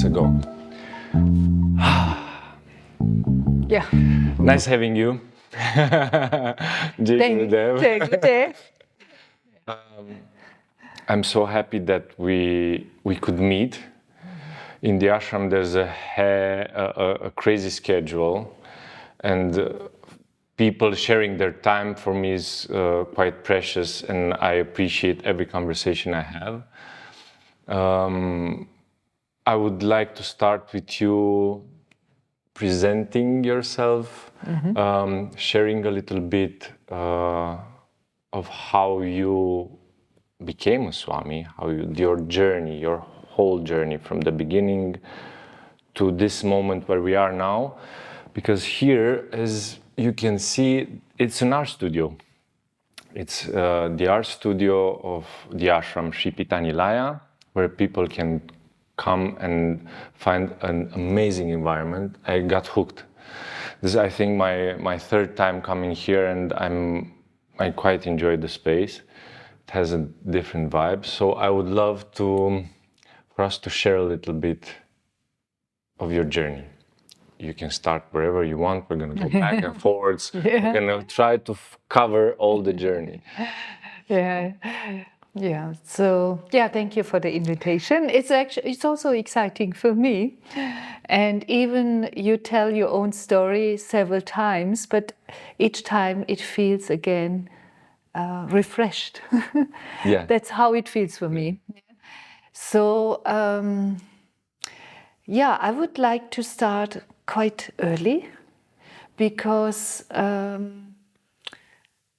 minutes ago. Yeah. Nice having you. Thank you, Dave. I'm so happy that we could meet. In the ashram, there's a crazy schedule, and people sharing their time for me is quite precious, and I appreciate every conversation I have. I would like to start with you presenting yourself, sharing a little bit of how you became a Swami, your journey, your whole journey from the beginning to this moment where we are now. Because here, as you can see, it's an art studio. It's the art studio of the ashram Shree Peetha Nilaya, where people can come and find an amazing environment. I got hooked. This is, I think, my third time coming here, and I quite enjoy the space. It has a different vibe. So I would love for us to share a little bit of your journey. You can start wherever you want. We're going to go back and forwards. We're going to try to cover all the journey. Yeah. So thank you for the invitation. It's also exciting for me, and even you tell your own story several times, but each time it feels again refreshed. Yeah, that's how it feels for me. So I would like to start quite early because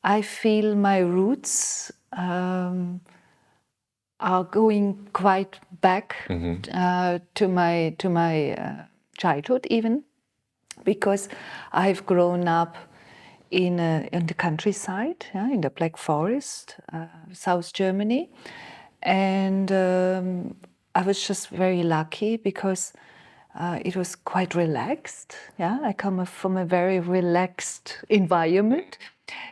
I feel my roots are going quite back to my childhood, even because I've grown up in the countryside, in the Black Forest, South Germany, and I was just very lucky because it was quite relaxed. I come from a very relaxed environment.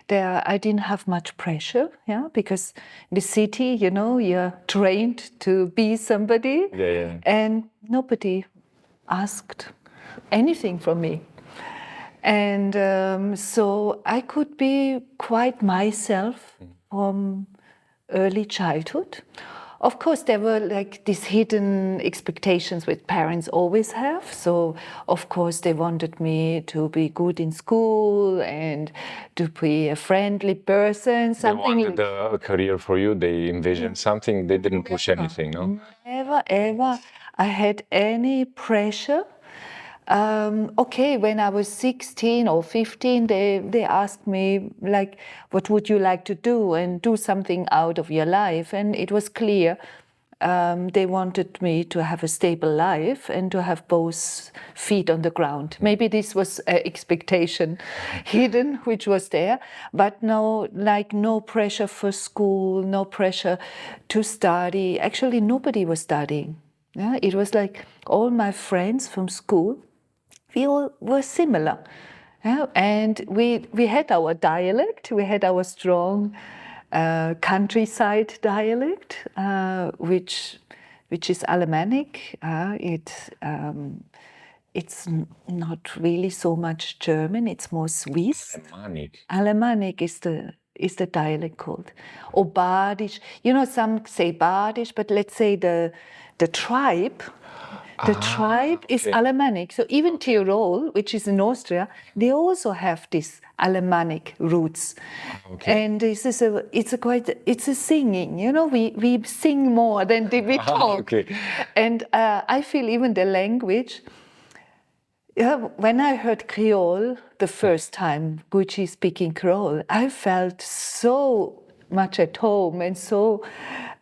There, I didn't have much pressure, because in the city, you're trained to be somebody, and nobody asked anything from me. And so I could be quite myself from early childhood. Of course, there were like these hidden expectations which parents always have. So, of course, they wanted me to be good in school and to be a friendly person. Something. They wanted a career for you. They envisioned something. They didn't push anything, no? Never, ever I had any pressure. When I was 16 or 15, they asked me, like, what would you like to do and do something out of your life? And it was clear they wanted me to have a stable life and to have both feet on the ground. Maybe this was an expectation hidden, which was there, but no pressure for school, no pressure to study. Actually, nobody was studying. It was like all my friends from school, we all were similar. And we had our dialect, we had our strong countryside dialect, which is Alemannic. It's not really so much German, it's more Swiss. Alemannic is the dialect called. Or Badisch. Some say Badisch, but let's say the tribe. The tribe is Alemannic. So even Tyrol, which is in Austria, they also have these Alemannic roots. And this is it's a singing. We sing more than we talk. And I feel even the language. When I heard Creole the first time, Gucci speaking Creole, I felt so much at home and so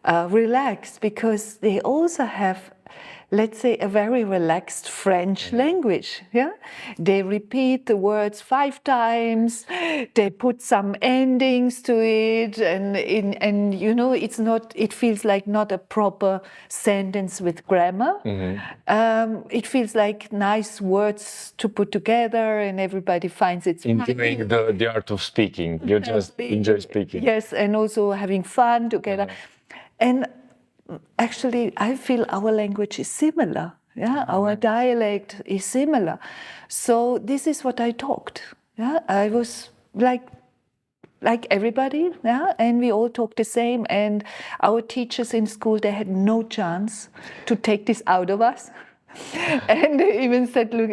relaxed because they also have, let's say, a very relaxed French language. They repeat the words 5 times. They put some endings to it, and it's not. It feels like not a proper sentence with grammar. It feels like nice words to put together, and everybody finds it. Enjoying the art of speaking. You just enjoy speaking. Yes, and also having fun together, and. Actually, I feel our language is similar. Yeah, our dialect is similar. So this is what I talked. Yeah, I was like everybody, yeah, and we all talk the same. And our teachers in school, they had no chance to take this out of us, and they even said, "Look,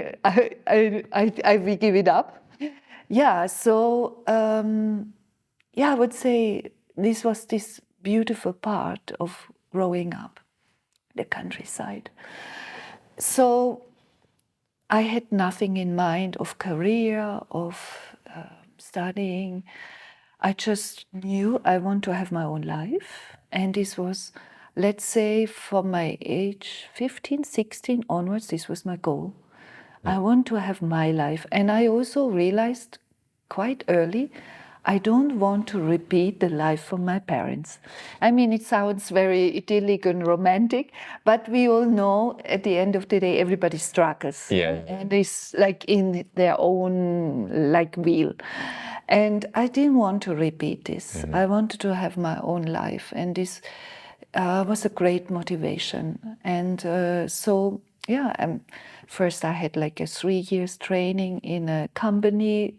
we give it up." Yeah, so yeah, I would say this was this beautiful part of growing up, the countryside. So I had nothing in mind of career, of studying. I just knew I want to have my own life. And this was, let's say, from my age 15, 16 onwards, this was my goal. I want to have my life. And I also realized quite early, I don't want to repeat the life from my parents. I mean, it sounds very idyllic and romantic, but we all know at the end of the day, everybody struggles. Yeah. And is like in their own like wheel. And I didn't want to repeat this. I wanted to have my own life. And this was a great motivation. And so, yeah, first I had like a 3 years training in a company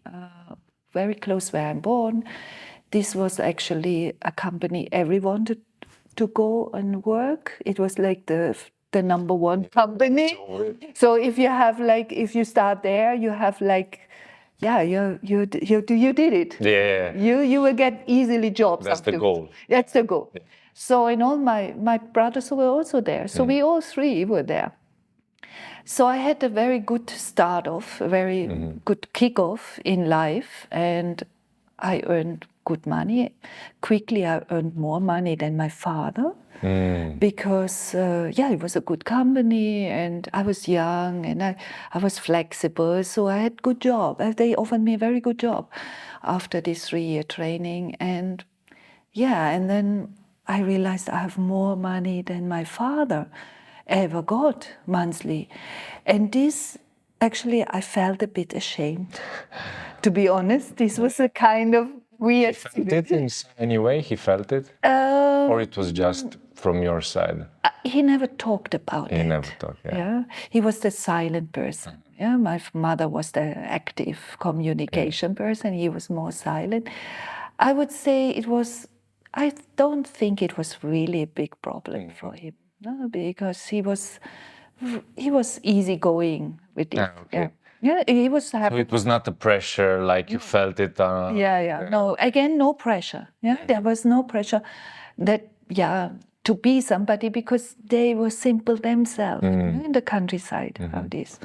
very close where I'm born. This was actually a company everyone wanted to go and work. It was like the number one company. So if you have like, if you start there, you have like, yeah, you did it. Yeah. You will get easily jobs. That's the goal. That's the goal. Yeah. So and all my brothers were also there. So we all three were there. So I had a very good start off, a very good kickoff in life, and I earned good money. Quickly, I earned more money than my father because, yeah, it was a good company, and I was young, and I was flexible, so I had good job. They offered me a very good job after this 3-year training, and yeah, and then I realized I have more money than my father ever got monthly. And this, actually, I felt a bit ashamed, to be honest. This was a kind of weird... He felt it in any way? He felt it? Or it was just from your side? He never talked about it. He never talked, yeah. He was the silent person. Yeah, my mother was the active communication person. He was more silent. I would say it was... I don't think it was really a big problem for him. No, because he was easygoing with it. Yeah, he was happy. So it was not a pressure like you felt it. No, again, no pressure. Yeah, there was no pressure that to be somebody because they were simple themselves in the countryside. Of this,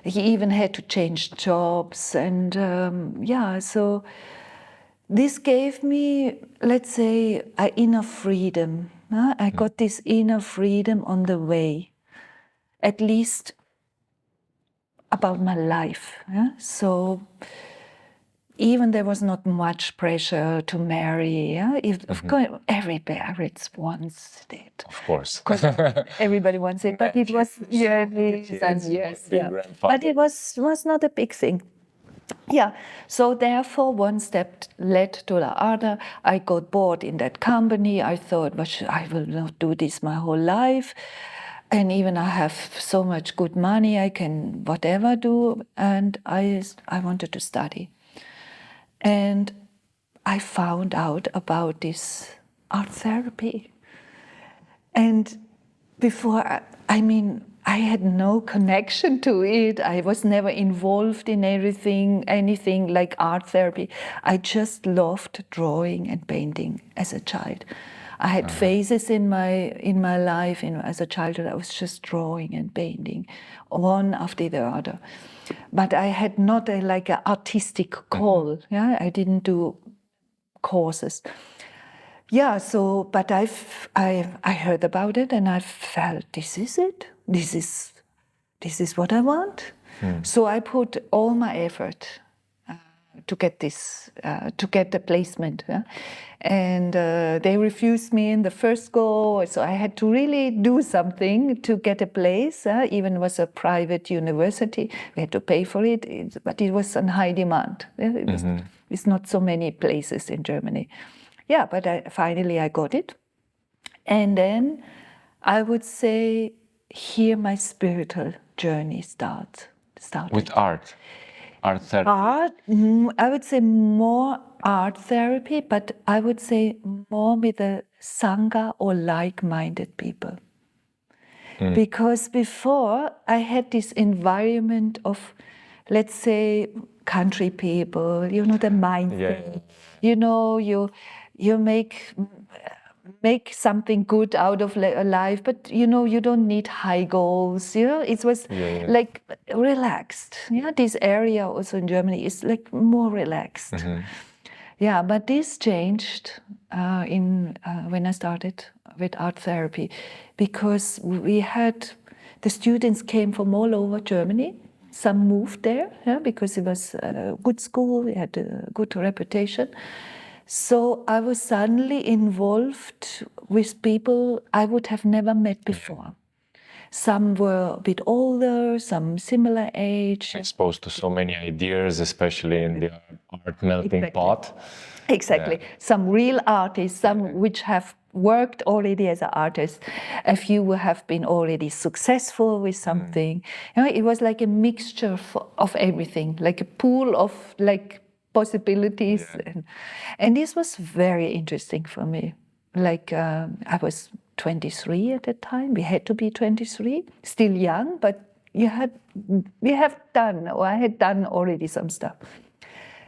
he even had to change jobs, and so this gave me, let's say, an inner freedom. I got this inner freedom on the way, at least about my life. So even there was not much pressure to marry. Of course, every parent wants it. Of course. Because everybody wants it, but it was But it was not a big thing. Yeah, so therefore one step led to the other. I got bored in that company. I thought, I will not do this my whole life. And even I have so much good money, I can whatever do. And I wanted to study. And I found out about this art therapy. And before, I had no connection to it. I was never involved in anything like art therapy. I just loved drawing and painting as a child. I had phases in my life as a child that I was just drawing and painting, one after the other. But I had not an artistic call. Yeah, I didn't do courses. Yeah, so but I heard about it and I felt this is it. This is what I want. So I put all my effort to get the placement, and they refused me in the first go. So I had to really do something to get a place. Even it was a private university, we had to pay for it, but it was on high demand. It's not so many places in Germany. Yeah, but finally I got it. And then I would say here my spiritual journey started. With art therapy. I would say more art therapy, but I would say more with a sangha or like-minded people. Because before I had this environment of, let's say, country people, the mindset. You make something good out of life, but you don't need high goals. It was like relaxed. This area also in Germany is like more relaxed. Yeah, but this changed when I started with art therapy, because the students came from all over Germany. Some moved there because it was a good school, it had a good reputation. So I was suddenly involved with people I would have never met before. Some were a bit older, some similar age. Exposed to so many ideas, especially in the art melting pot. Exactly. Some real artists, some which have worked already as an artist. A few have been already successful with something. It was like a mixture of everything, like a pool of possibilities. And this was very interesting for me. I was 23 at that time. We had to be 23, still young, but I had done already some stuff.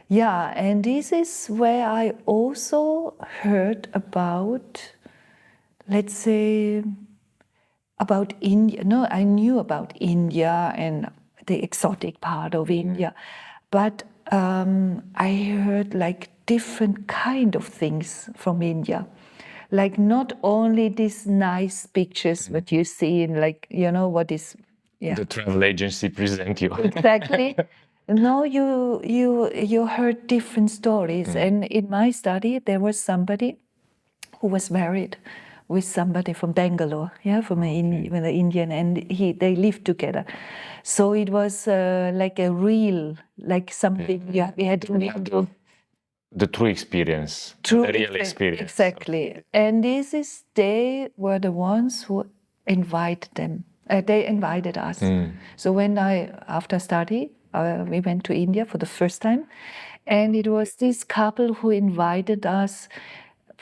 Yeah, and this is where I also heard about, let's say, about India. No, I knew about India and the exotic part of India, but I heard different kind of things from India. Not only these nice pictures that you see in what is the travel agency present you. Exactly. No, you heard different stories. And in my study, there was somebody who was married with somebody from Bangalore, from an Indian, and they lived together. So it was like a real, something we had to the true experience, the real experience. Exactly. And they were the ones who invited them. They invited us. So when after study, we went to India for the first time, and it was this couple who invited us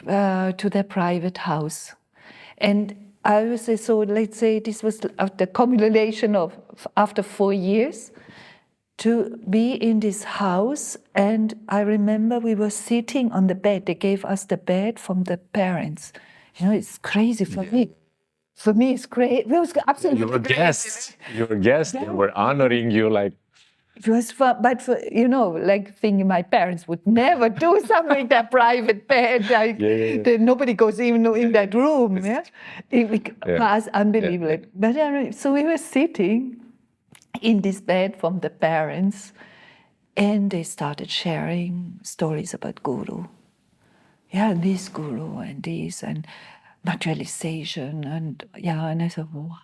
to their private house. And I would say, so let's say this was the accumulation of after 4 years, to be in this house. And I remember we were sitting on the bed. They gave us the bed from the parents. It's crazy for me. For me, it's great. It was absolutely You were guests. You were guests. They were honoring you It was fun, but thinking my parents would never do something in their private bed. Nobody goes even in that room. It was unbelievable. But so we were sitting in this bed from the parents, and they started sharing stories about Guru. This Guru and this and materialization and I thought, what?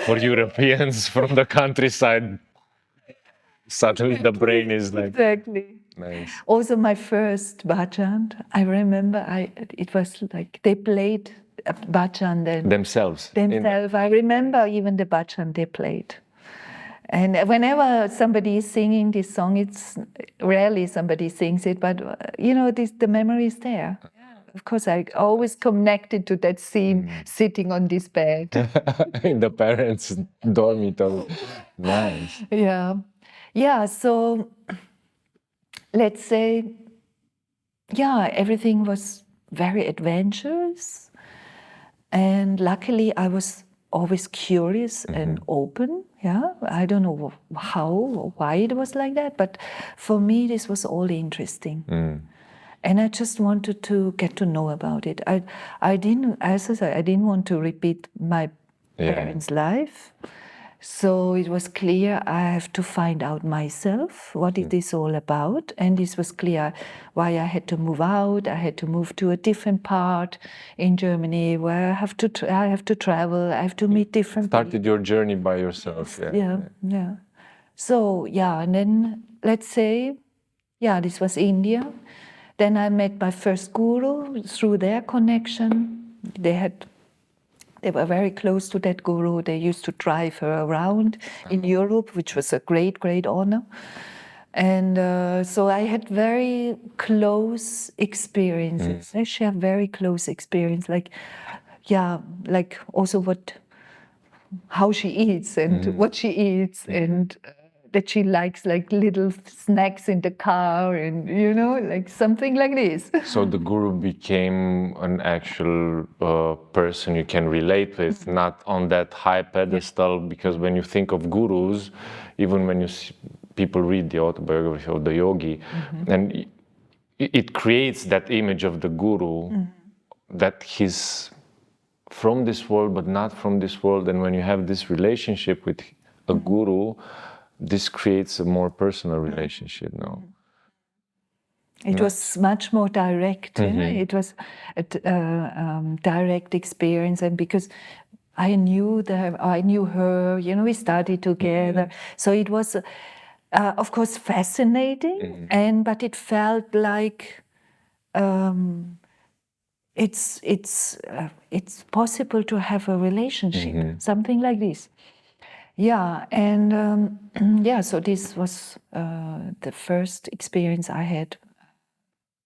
For Europeans from the countryside, suddenly the brain is exactly nice. Also, my first bhajan, I remember it was they played bhajan themselves. I remember even the bhajan they played. And whenever somebody is singing this song, it's rarely somebody sings it, but the memory is there. Of course, I always connected to that scene, sitting on this bed. In the parents' dormitory. Nice. So let's say, everything was very adventurous. And luckily, I was always curious and open. I don't know how or why it was like that, but for me, this was all interesting. And I just wanted to get to know about it. I didn't, as I said, I didn't want to repeat my parents' life. So it was clear I have to find out myself what it is all about. And this was clear why I had to move out. I had to move to a different part in Germany where I have to travel. I have to meet different people. Started your journey by yourself. So and then let's say, this was India. Then I met my first guru through their connection. They They were very close to that guru. They used to drive her around in Europe, which was a great, great honor. And so I had very close experiences. I share very close experience, like also how she eats and what she eats, and that she likes like little snacks in the car, and like something like this. So the guru became an actual person you can relate with, not on that high pedestal, because when you think of gurus, even when people read the autobiography of the yogi, and it creates that image of the guru, that he's from this world but not from this world, and when you have this relationship with a guru, this creates a more personal relationship, no? It was much more direct. It was a direct experience, and because I knew her, we studied together, so it was, of course, fascinating, but it felt like it's possible to have a relationship, something like this. Yeah, and so this was the first experience I had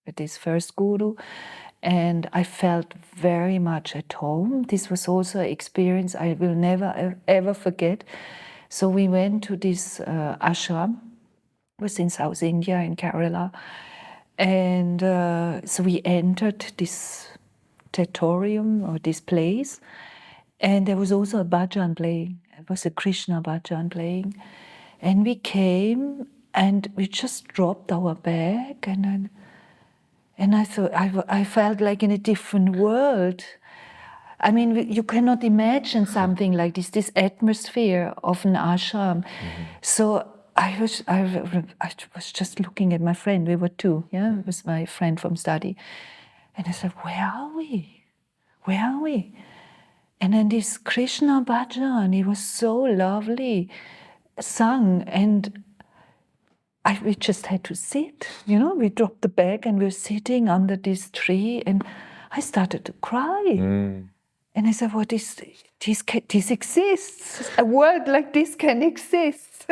with this first guru, and I felt very much at home. This was also an experience I will never ever forget. So we went to this ashram. It was in South India, in Kerala, and so we entered this territorium or this place, and there was also a bhajan playing. It was a Krishna bhajan playing, and we came and we just dropped our bag, and I thought I felt like in a different world. I mean, you cannot imagine something like this atmosphere of an ashram. So I was just looking at my friend. We were two, it was my friend from study, and I said, "Where are we? Where are we?" And then this Krishna bhajan, it was so lovely, sung, and we just had to sit. We dropped the bag and we were sitting under this tree, and I started to cry. And I said, "What is this? This exists. A world like this can exist."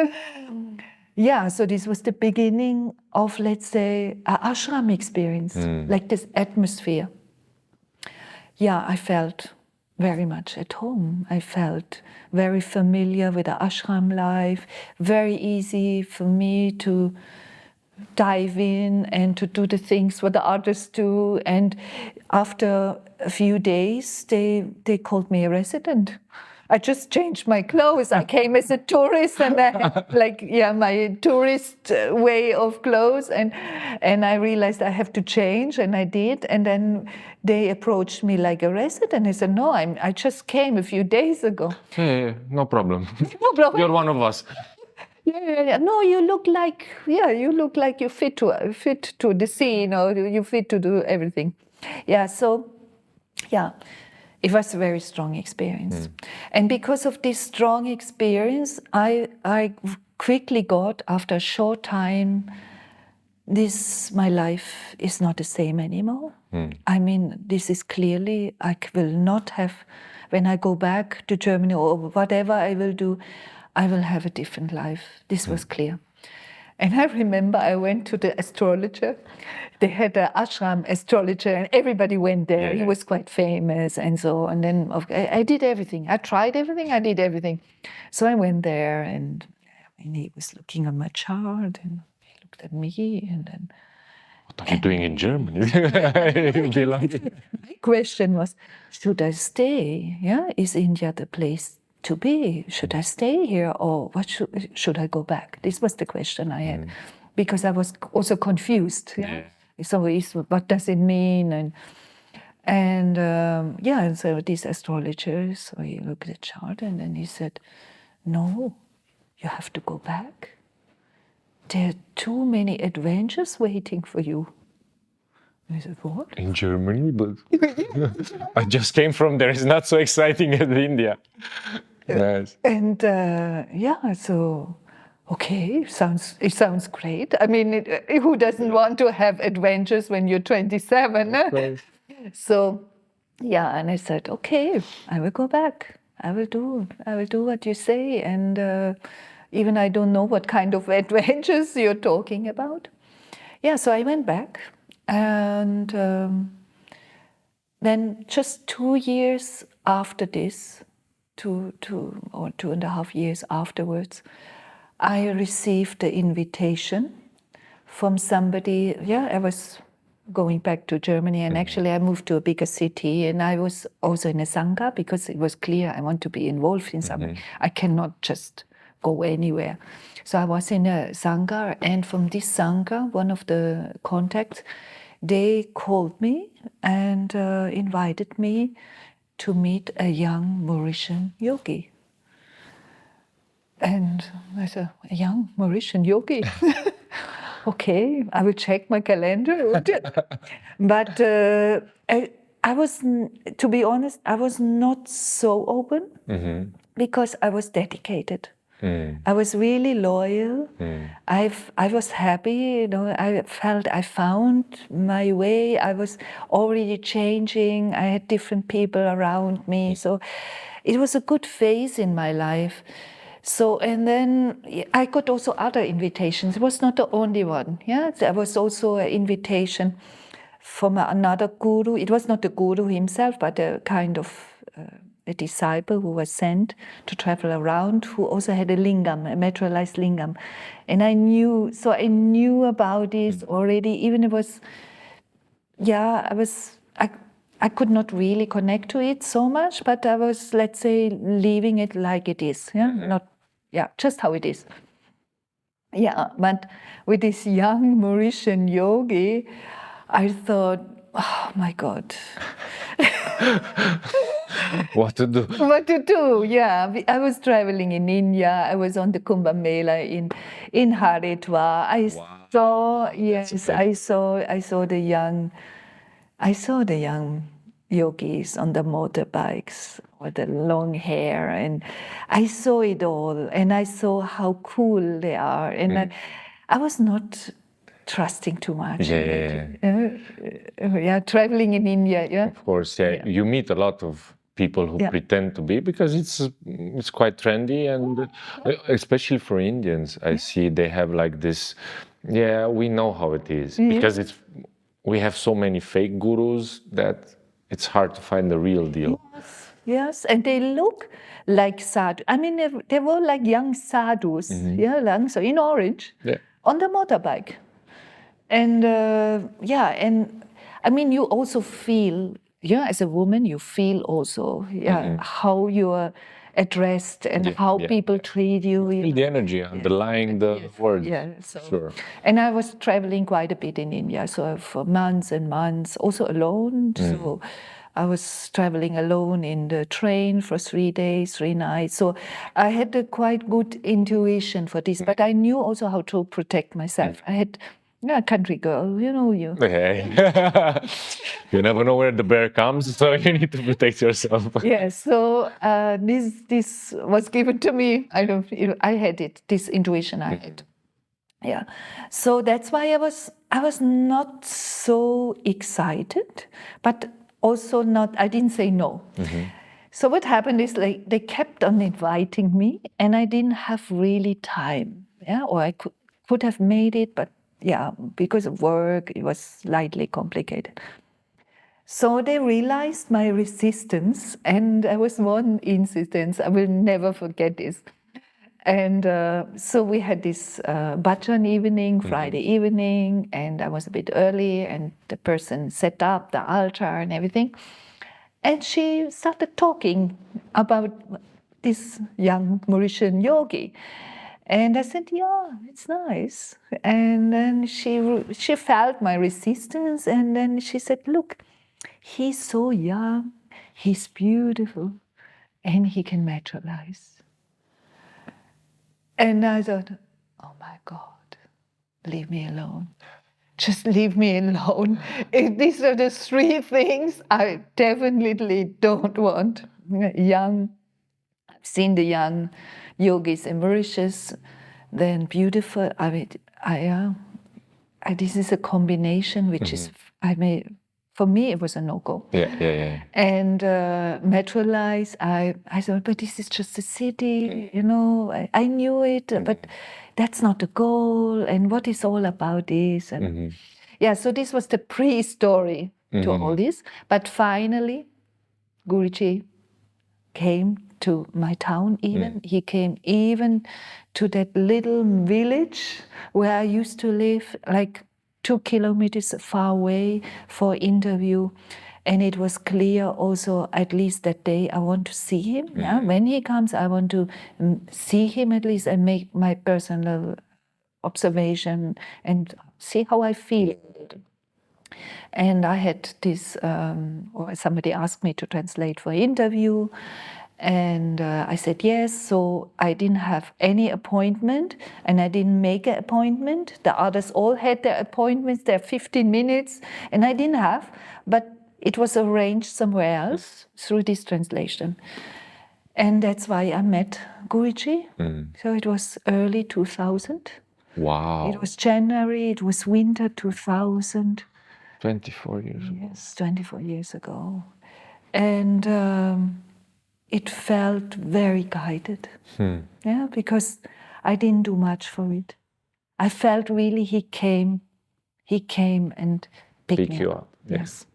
So this was the beginning of, let's say, an ashram experience, like this atmosphere. I felt very much at home. I felt very familiar with the ashram life, very easy for me to dive in and to do the things what the others do. And after a few days, they called me a resident. I just changed my clothes. I came as a tourist, and I had my tourist way of clothes, and I realized I have to change, and I did. And then they approached me like a resident. I said, "No, I just came a few days ago." Hey, no problem. No problem. You're one of us. Yeah. No, you look like you fit to the scene, or you fit to do everything. It was a very strong experience. And because of this strong experience, I quickly got, after a short time, my life is not the same anymore. I mean, this is clearly, I will not have, when I go back to Germany or whatever I will do, I will have a different life. This was clear. And I remember I went to the astrologer. They had an ashram astrologer, and everybody went there. He was quite famous and so. And then I did everything. I tried everything. I did everything. So I went there, and he was looking at my chart, and he looked at me, and then. What are you doing in Germany? My question was, should I stay? Is India the place to be? Should I stay here, or what should I go back? This was the question I had, because I was also confused. So what does it mean? And so this astrologer, so he looked at the chart, and then he said, "No, you have to go back. There are too many adventures waiting for you." And I said, "What?" In Germany, but I just came from there. It's not so exciting as India. Nice. And so okay, it sounds great. I mean, who doesn't want to have adventures when you're 27? So yeah, and I said, okay, I will go back. I will do what you say. And even I don't know what kind of adventures you're talking about. Yeah, so I went back. And then just 2 years after this, two or 2.5 years afterwards, I received the invitation from somebody. Yeah, I was going back to Germany, and actually I moved to a bigger city, and I was also in a Sangha because it was clear I want to be involved in something. I cannot just go anywhere. So I was in a Sangha, and from this Sangha, one of the contacts, they called me and invited me to meet a young Mauritian yogi. And I said, a young Mauritian yogi? Okay, I will check my calendar. But I was, to be honest, I was not so open because I was dedicated. I was really loyal. I was happy, you know. I felt I found my way. I was already changing. I had different people around me. So it was a good phase in my life. So, and then I got also other invitations. It was not the only one. Yeah, there was also an invitation from another guru. It was not the guru himself, but a kind of a disciple who was sent to travel around, who also had a lingam, a materialized lingam. And I knew about this already, even it was, yeah, I could not really connect to it so much, but I was, let's say, leaving it like it is, yeah, not, yeah, just how it is. Yeah, but with this young Mauritian yogi, I thought, oh my God. What to do? What to do? Yeah, I was traveling in India. I was on the Kumbh Mela in Haridwar. I saw the young yogis on the motorbikes with the long hair, and I saw it all, and I saw how cool they are, and I was not trusting too much. Yeah, traveling in India. Yeah, of course. Yeah, you meet a lot of people who pretend to be, because it's quite trendy, and especially for Indians, I see they have like this. Yeah, we know how it is, because we have so many fake gurus that it's hard to find the real deal. Yes, and they look like sadhus. I mean, they were like young sadhus, so in orange, on the motorbike. And and I mean, you also feel, as a woman, you feel also, how you are addressed and how people treat you. You feel the energy underlying the words. Yeah, sure. And I was traveling quite a bit in India, so for months and months, also alone. So I was traveling alone in the train for 3 days, 3 nights. So I had a quite good intuition for this, but I knew also how to protect myself. I had, country girl, you. Hey. You never know where the bear comes, so you need to protect yourself. Yes, so this was given to me. I had it. This intuition I had. Yeah, so that's why I was not so excited, but also not. I didn't say no. So what happened is, like, they kept on inviting me, and I didn't have really time. Yeah, or I could have made it, but because of work, it was slightly complicated. So they realized my resistance, and there was one incident, I will never forget this. And so we had this bhajan evening, Friday evening, and I was a bit early, and the person set up the altar and everything. And she started talking about this young Mauritian yogi. And I said, yeah, it's nice. And then she felt my resistance, and then she said, look, he's so young, he's beautiful, and he can materialize. And I thought, oh my God, leave me alone. Just leave me alone. These are the 3 things I definitely don't want. Young, I've seen the young yogis in Mauritius, then beautiful. I mean, this is a combination which is, For me, it was a no-go. Yeah. And Metrolize, I thought, but this is just a city, you know, I knew it, but that's not the goal. And what is all about this? And yeah, so this was the pre-story to all this. But finally, Guruji came to my town even. He came even to that little village where I used to live, like 2 kilometers far away, for interview. And it was clear also, at least that day, I want to see him. Yeah? When he comes, I want to see him at least and make my personal observation and see how I feel. And I had this, or somebody asked me to translate for interview. And I said yes, so I didn't have any appointment and I didn't make an appointment. The others all had their appointments, their 15 minutes, and I didn't have, but it was arranged somewhere else through this translation. And that's why I met Guruji. So it was early 2000. Wow. It was January, it was winter 2000. 24 years ago. Yes, 24 years ago. And it felt very guided. Yeah, because I didn't do much for it. I felt really he came and picked me you up. up. Yes.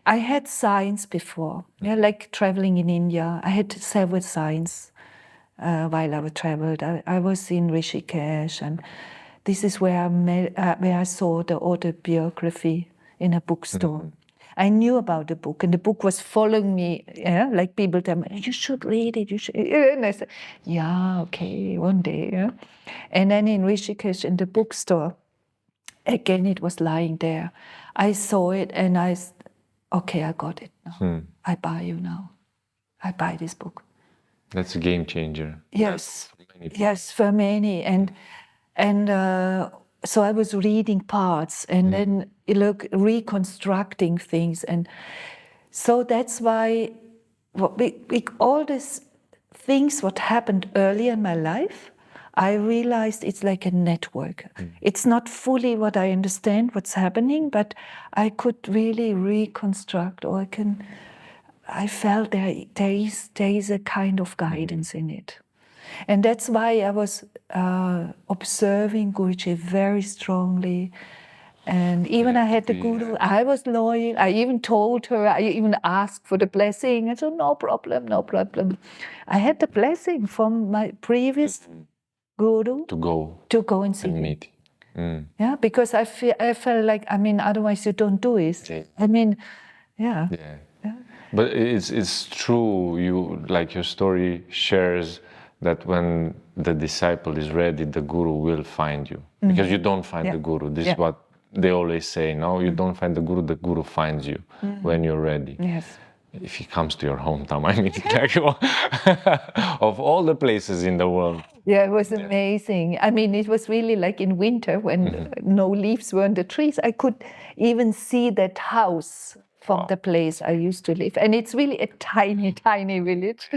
I had signs before, yeah, like traveling in India. I had several signs while I traveled. I was in Rishikesh, and this is where I saw the autobiography in a bookstore. I knew about the book, and the book was following me. Yeah, like people tell me, you should read it. You should. And I said, yeah, okay, one day. Yeah. And then in Rishikesh, in the bookstore, again it was lying there. I saw it, and I got it now. I buy you now. I buy this book. That's a game changer. Yes, yes, for many, and so I was reading parts and then reconstructing things, and so that's why all these things what happened earlier in my life, I realized it's like a network. It's not fully what I understand what's happening, but I could really reconstruct, or I felt there is a kind of guidance in it. And that's why I was observing Guruji very strongly. And even I had the Guru, I was loyal. I even told her, I even asked for the blessing. I said, no problem, no problem. I had the blessing from my previous Guru to go and see him. Meet. Yeah, because I felt like, otherwise you don't do it. Yeah. But it's true. Your story shares that when the disciple is ready, the Guru will find you. Because you don't find the Guru. This is what they always say. No, you don't find the Guru finds you when you're ready. Yes. If he comes to your hometown, of all the places in the world. Yeah, it was amazing. It was really like in winter when no leaves were on the trees. I could even see that house from the place I used to live. And it's really a tiny, tiny village.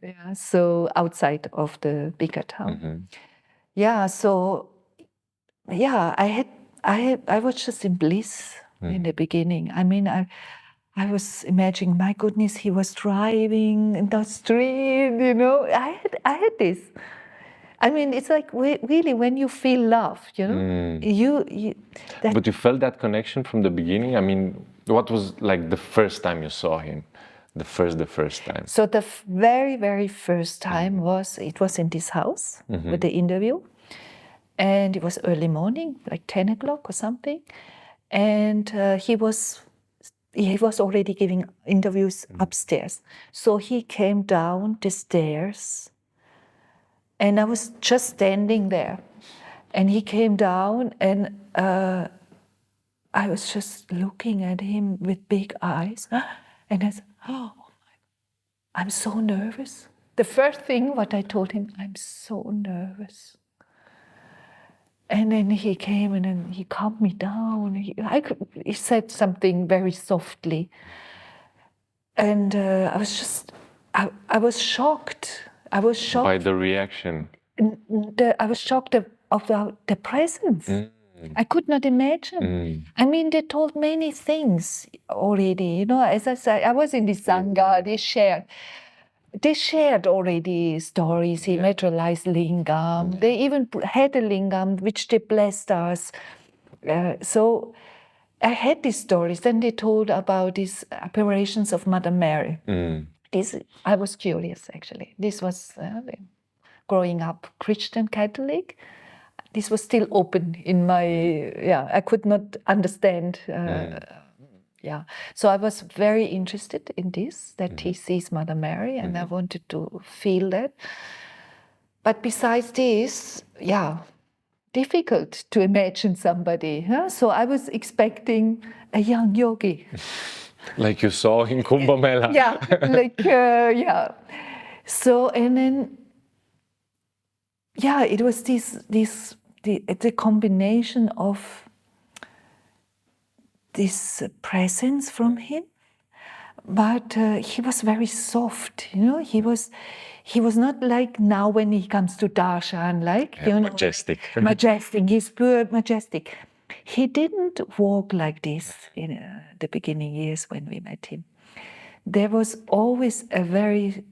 Yeah, so outside of the bigger town. Yeah, so I was just in bliss in the beginning. I was imagining, my goodness, he was driving in the street, you know. I had this. It's like really when you feel love, you know. But you felt that connection from the beginning? What was like the first time you saw him? The first time. So the very, very first time was in this house with the interview. And it was early morning, like 10 o'clock or something. And he was already giving interviews upstairs. So he came down the stairs and I was just standing there. And he came down and I was just looking at him with big eyes. And I said, oh my, I'm so nervous. The first thing what I told him, I'm so nervous. And then he came and then he calmed me down. He said something very softly. And I was shocked. I was shocked. By the reaction. I was shocked about the presence. I could not imagine. I mean, they told many things already. As I said, I was in the Sangha. They shared already stories. He materialized lingam. They even had a lingam which they blessed us. So I had these stories. Then they told about these apparitions of Mother Mary. I was curious, actually. This was growing up Christian Catholic. This was still open in my, I could not understand. So I was very interested in this, that he sees Mother Mary, and I wanted to feel that. But besides this, difficult to imagine somebody. So I was expecting a young yogi. Like you saw in Kumbh Mela. So, and then, it was the combination of this presence from him, but he was very soft. He was not like now when he comes to darshan, majestic. Majestic. He's pure majestic. He didn't walk like this in the beginning years when we met him. There was always a very,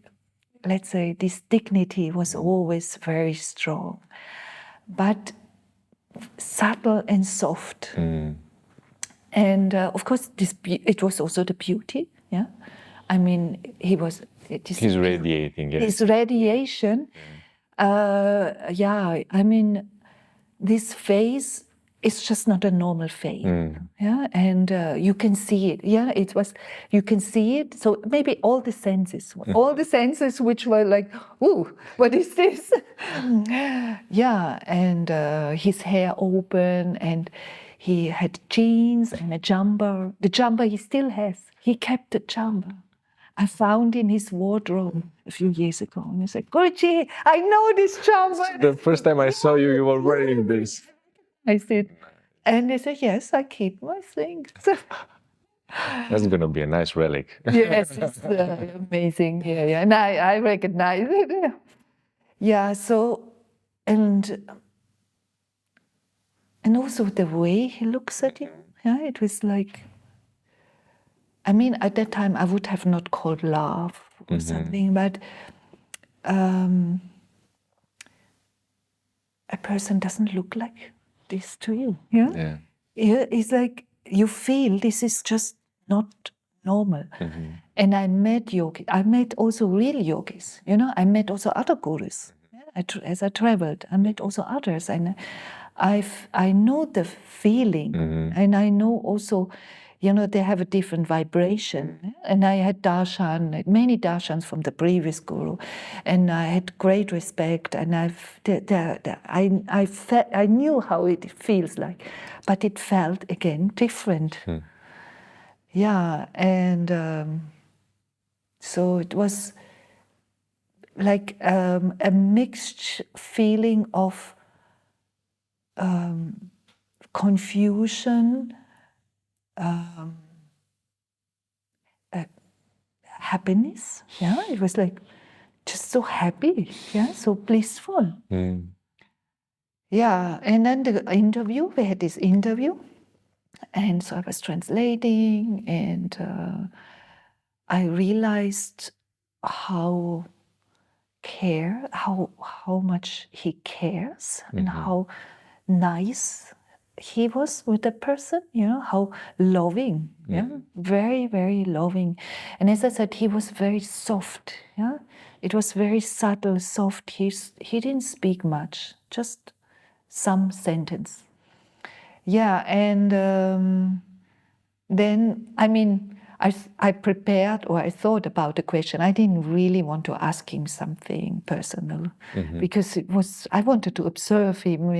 let's say, this dignity was always very strong, but subtle and soft. And of course, it was also the beauty. I mean, he's radiating. His radiation. I mean, this face is just not a normal face. And you can see it. You can see it. So maybe all the senses which were like, ooh, what is this? And his hair open, and he had jeans and a jumper. The jumper he still has. He kept the jumper. I found in his wardrobe a few years ago, and he said, Guruji, I know this jumper. The first time I saw you, you were wearing this. I said, and they said, yes, I keep my things. That's going to be a nice relic. Yes, it's amazing. And I recognize it. So, and also the way he looks at you. It was like, I mean, at that time I would have not called love or something, but a person doesn't look like this to you. It's like you feel this is just not normal. And I met yogis. I met also real yogis. I met also other gurus. As I traveled, I met also others, and I know the feeling, and I know also, they have a different vibration. And I had many darshans from the previous guru, and I had great respect, and I knew how it feels like, but it felt again different. And so it was like a mixed feeling of confusion, happiness. It was like just so happy, so blissful. And then the interview, we had this interview, and so I was translating, and I realized how much he cares, and how nice he was with the person, how loving, very, very loving. And as I said, he was very soft, It was very subtle, soft. He didn't speak much, just some sentence. And then, I mean, I prepared, or I thought about the question. I didn't really want to ask him something personal, because I wanted to observe him,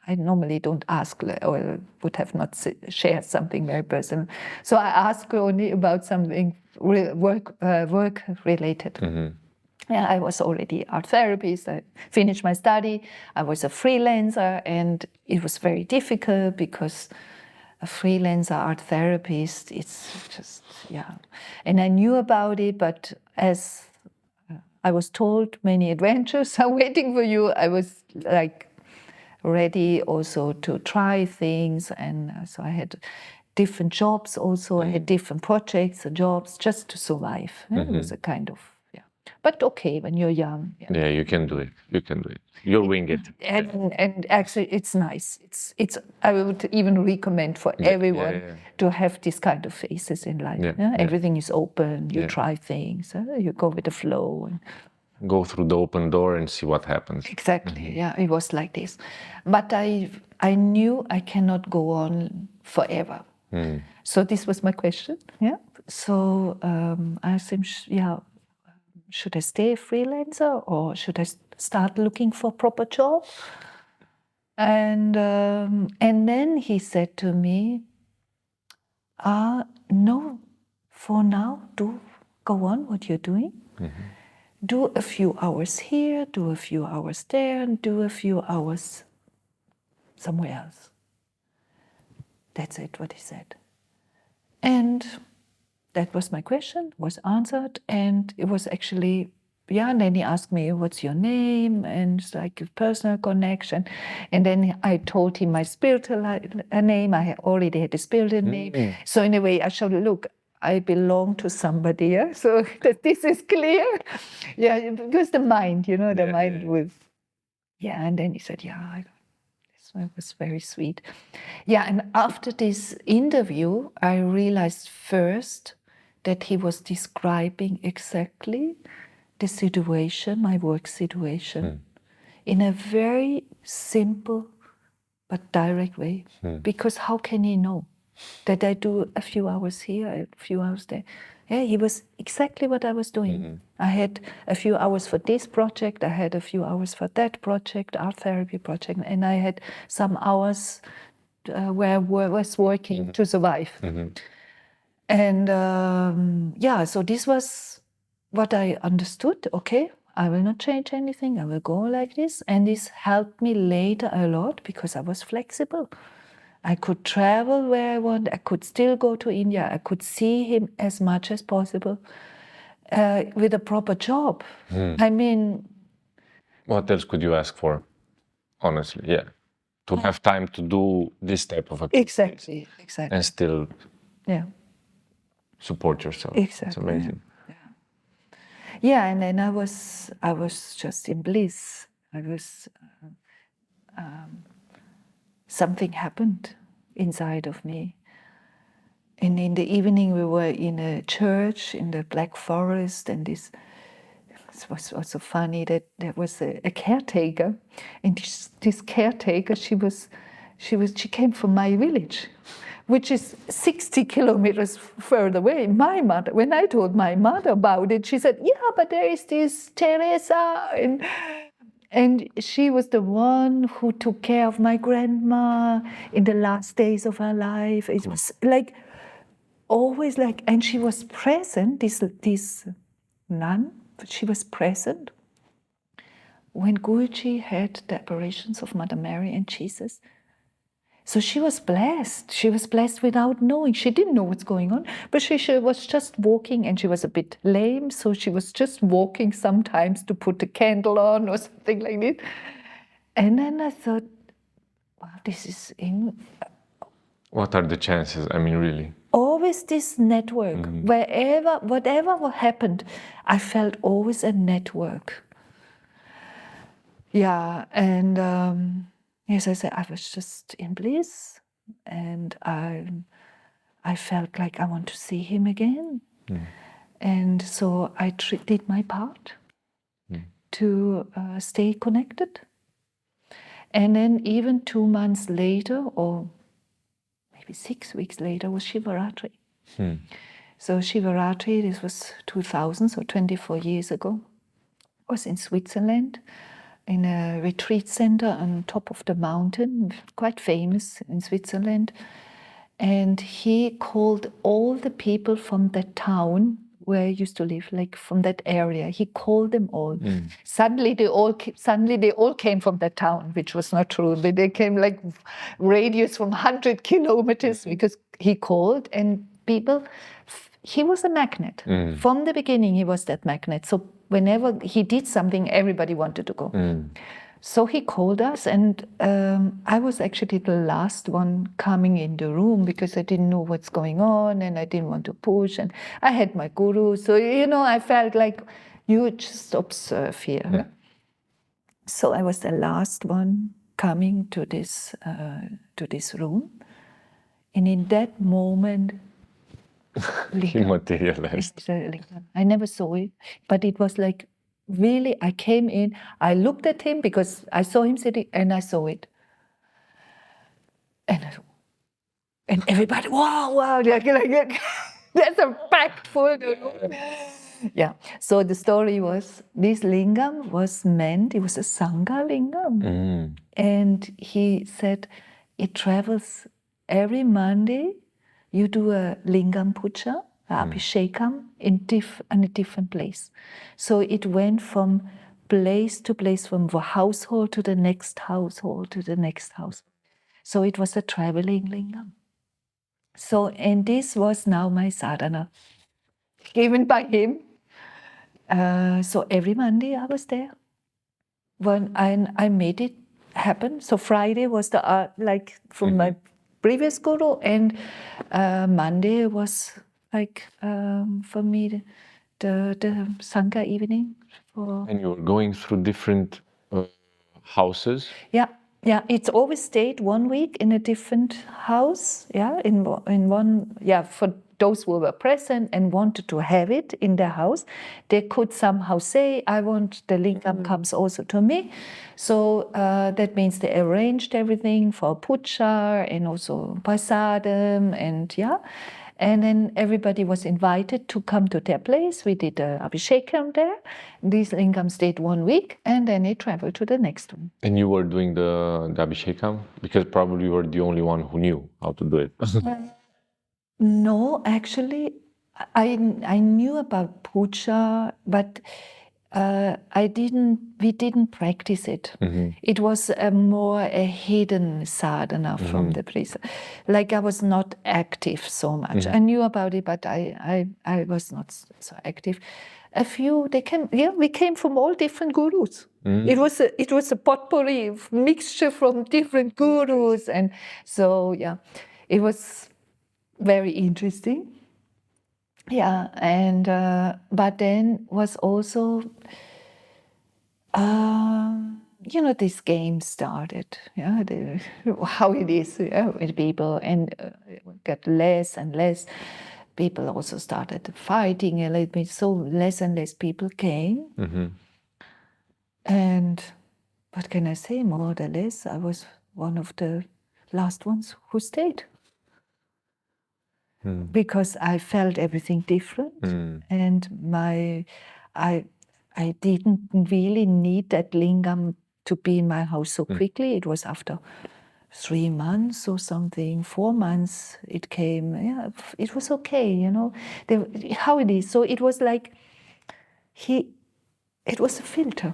I normally don't ask, or would have not shared something very personal. So I asked only about something work related. I was already art therapist. I finished my study. I was a freelancer, and it was very difficult because a freelancer art therapist, it's just, And I knew about it, but as I was told, many adventures are waiting for you, I was like ready also to try things. And so I had different jobs also. I had different projects and jobs just to survive. It was a kind of, but okay, when you're young. Yeah, you can do it. You can do it. You'll wing it. And actually, it's nice. It's. I would even recommend for everyone to have this kind of phases in life. Everything is open. You try things. You go with the flow. And go through the open door and see what happens. Exactly. Yeah, it was like this. But I knew I cannot go on forever. So this was my question. Yeah. So I asked him, should I stay a freelancer or should I start looking for a proper job? And then he said to me, no, for now, do go on what you're doing. Do a few hours here, do a few hours there, and do a few hours somewhere else. That's it, what he said. And that was my question, was answered, and it was actually, and then he asked me, what's your name? And it's like a personal connection. And then I told him my spiritual name. I already had a spiritual name. So in a way, I showed, look, I belong to somebody, so that this is clear. Because the mind, the mind was, and then he said, it was very sweet. And after this interview, I realized first that he was describing exactly the situation, my work situation, in a very simple but direct way. Because how can he know that I do a few hours here, a few hours there? He was exactly what I was doing. I had a few hours for this project, I had a few hours for that project, art therapy project, and I had some hours where I was working to survive. And so this was what I understood. Okay, I will not change anything, I will go like this. And this helped me later a lot because I was flexible. I could travel where I want. I could still go to India. I could see him as much as possible with a proper job. I mean... What else could you ask for, honestly? To have time to do this type of activities. Exactly. And still support yourself. Exactly. It's amazing. And then I was just in bliss. Something happened inside of me. And in the evening, we were in a church in the Black Forest, and this was also funny that there was a caretaker, and this caretaker, she came from my village, which is 60 kilometers further away. When I told my mother about it, she said, but there is this Teresa, and she was the one who took care of my grandma in the last days of her life. It was like, always like, and she was present, this nun, she was present when Guruji had the apparitions of Mother Mary and Jesus. So she was blessed. She was blessed without knowing. She didn't know what's going on, but she was just walking, and she was a bit lame, so she was just walking sometimes to put a candle on or something like this. And then I thought, wow, this is What are the chances? I mean, really? Always this network. Whatever happened, I felt always a network. And as I said, I was just in bliss, and I felt like I want to see him again. And so I did my part to stay connected. And then even 2 months later, or maybe 6 weeks later, was Shivaratri. So Shivaratri, this was 2000, so 24 years ago, was in Switzerland, in a retreat center on top of the mountain, quite famous in Switzerland. And he called all the people from that town where I used to live, like from that area. He called them all. Suddenly they all came from that town, which was not true. They came like radius from 100 kilometers because he called, and people, he was a magnet. From the beginning, he was that magnet. So whenever he did something, everybody wanted to go. So he called us, and I was actually the last one coming in the room because I didn't know what's going on and I didn't want to push. And I had my guru, so I felt like you just observe here. Yeah. So I was the last one coming to this room, and in that moment, He materialized. I never saw it, but it was like really. I came in, I looked at him because I saw him sitting, and I saw it, and everybody, wow, like there's a packed full. Yeah. So the story was this lingam was meant. It was a sangha lingam, and he said it travels every Monday. You do a lingam puja, abhishekam in a different place. So it went from place to place, from the household to the next household to the next house. So it was a traveling lingam. So, and this was now my sadhana, given by him. So every Monday I was there. When I made it happen. So Friday was the like from my previous guru, and Monday was like for me the Sangha evening. And you were going through different houses? Yeah. It's always stayed 1 week in a different house. Yeah, in one. Yeah, for those who were present and wanted to have it in their house, they could somehow say, "I want the lingam comes also to me." So that means they arranged everything for puja and also prasadam, and then everybody was invited to come to their place. We did abhishekam there. These lingams stayed 1 week, and then they traveled to the next one. And you were doing the abhishekam? Because probably you were the only one who knew how to do it. No, actually, I knew about puja, but we didn't practice it. It was more a hidden sadhana from the priest. Like I was not active so much. I knew about it, but I was not so active. We came from all different gurus. It was a potpourri mixture from different gurus, and so it was very interesting. Yeah, and but then was also, this game started. Yeah, how it is with people, and got less and less. People also started fighting a little bit, so less and less people came. And what can I say? More or less, I was one of the last ones who stayed. Because I felt everything different, and I didn't really need that lingam to be in my house so quickly. It was after 3 months or something, 4 months it came. Yeah, it was okay, how it is. So it was like it was a filter.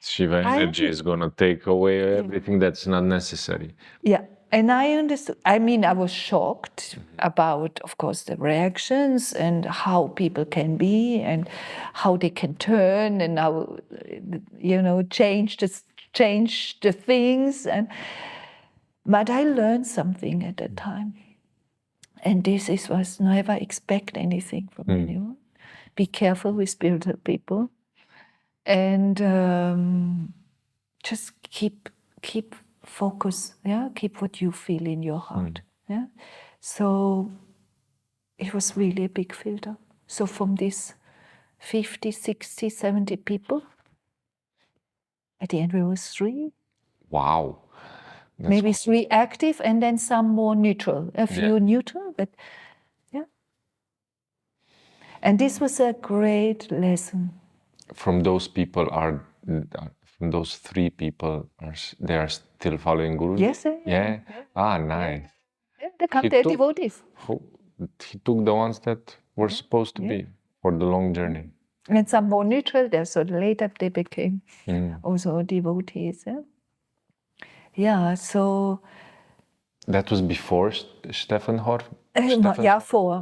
Shiva energy is going to take away everything that's not necessary. Yeah. And I understood. I mean, I was shocked about, of course, the reactions and how people can be and how they can turn and how, change the things. But I learned something at that time. And this was never expect anything from anyone. Be careful with spiritual people. And just keep focus, keep what you feel in your heart. So it was really a big filter. So from this 50, 60, 70 people, at the end we were 3. Wow. Maybe 3 active and then some more neutral, a few neutral, but and this was a great lesson. From those people from those 3 people, they are still following Guru? Yes. Yeah. Nice. Yeah, they come, they're devotees. He took the ones that were supposed to be for the long journey. And some more neutral there, so later they became also devotees. Yeah, so... That was before Stefan Hor?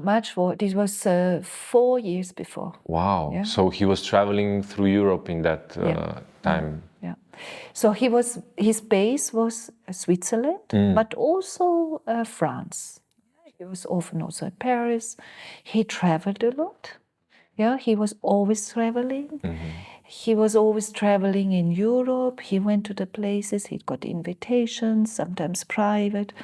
Much 4. This was 4 years before. Wow. Yeah. So he was traveling through Europe in that time. Yeah. So his base was Switzerland, but also France. He was often also in Paris. He traveled a lot. Yeah, he was always traveling. He was always traveling in Europe. He went to the places. He got invitations, sometimes private.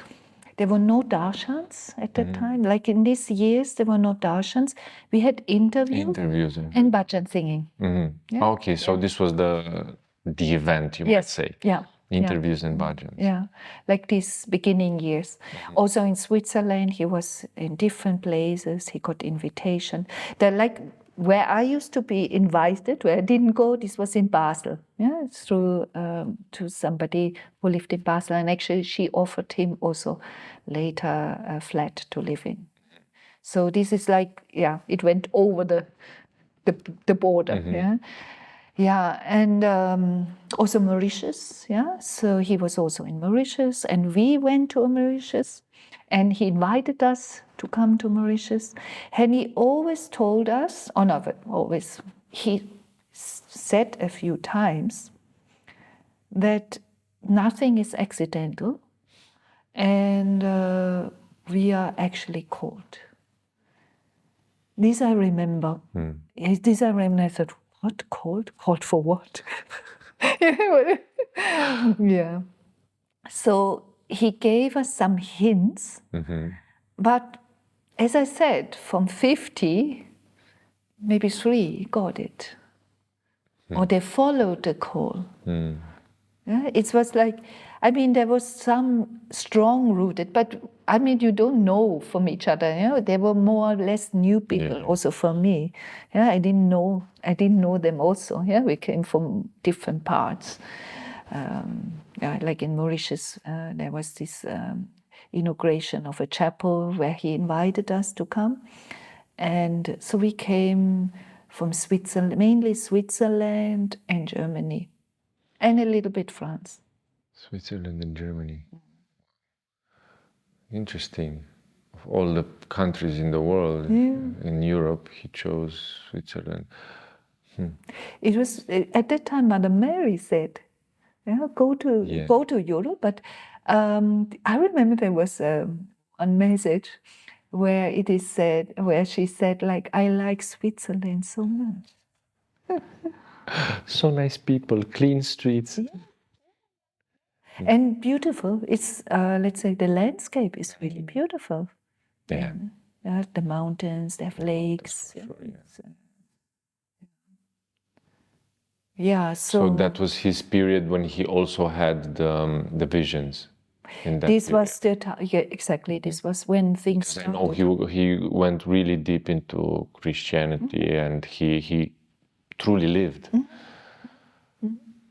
There were no darshans at that time. Like in these years, there were no darshans. We had interviews and bhajan singing. Yeah. Okay, so this was the event, you might say. Yeah. Interviews and bhajans. Yeah, like these beginning years. Also in Switzerland, he was in different places. He got invitation. Like where I used to be invited, where I didn't go, this was in Basel. Yeah, through to somebody who lived in Basel, and actually she offered him also later a flat to live in. So this is like, yeah, it went over the border. Yeah. Yeah, and also Mauritius, yeah. So he was also in Mauritius, and we went to Mauritius, and he invited us to come to Mauritius. And he always told us, oh no, but always, he said a few times that nothing is accidental, and we are actually called. This I remember. This I remember. I thought, what called? Called for what? Yeah. So he gave us some hints, but as I said, from 50, maybe 3 got it, or they followed the call. Yeah, it was like, I mean, there was some strong rooted, but I mean, you don't know from each other. You know, they were more or less new people, also for me. Yeah, I didn't know them also. Yeah, we came from different parts. Yeah, like in Mauritius, there was this inauguration of a chapel where he invited us to come, and so we came from Switzerland, mainly Switzerland and Germany. And a little bit France. Switzerland and Germany. Interesting. Of all the countries in the world, in Europe, he chose Switzerland. It was at that time Mother Mary said, "Yeah, go to Europe." But I remember there was one message where it is said, where she said, like, "I like Switzerland so much." So nice people, clean streets. And beautiful. It's, let's say, the landscape is really beautiful. Yeah. The mountains, they have lakes. Yeah, so that was his period when he also had the visions. In that this period. was the time, yeah, exactly. This was when things started. I know he went really deep into Christianity, and he truly lived.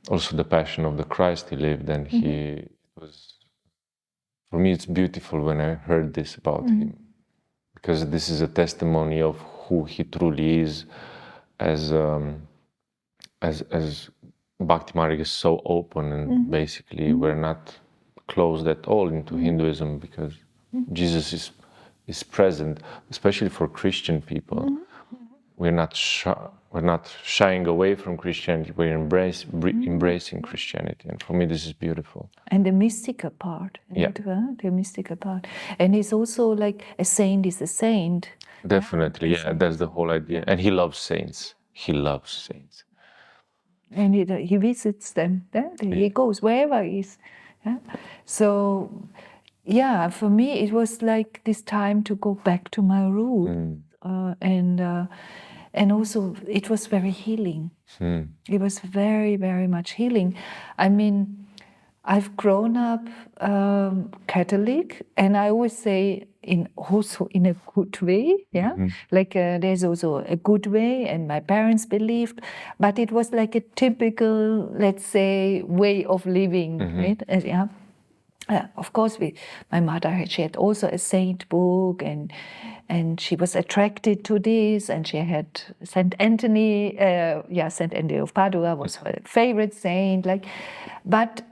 Also, the Passion of the Christ he lived, and he was. For me, it's beautiful when I heard this about him, because this is a testimony of who he truly is, as Bhakti Marga is so open, and basically we're not closed at all into Hinduism, because Jesus is present, especially for Christian people. We're not shying away from Christianity. We're embracing Christianity, and for me, this is beautiful. And the mystical part, the mystical part, and it's also like a saint is a saint. Definitely, yeah, that's the whole idea. And he loves saints. He loves saints. And he visits them. He goes wherever he is. Yeah? So, yeah, for me it was like this time to go back to my root, and also it was very healing. It was very, very much healing. I mean, I've grown up Catholic, and I always say also in a good way, like there's also a good way, and my parents believed, but it was like a typical, let's say, way of living, right? Of course, my mother, she had also a saint book, and she was attracted to this, and she had Saint Anthony, Saint Anthony of Padua was her favorite saint, but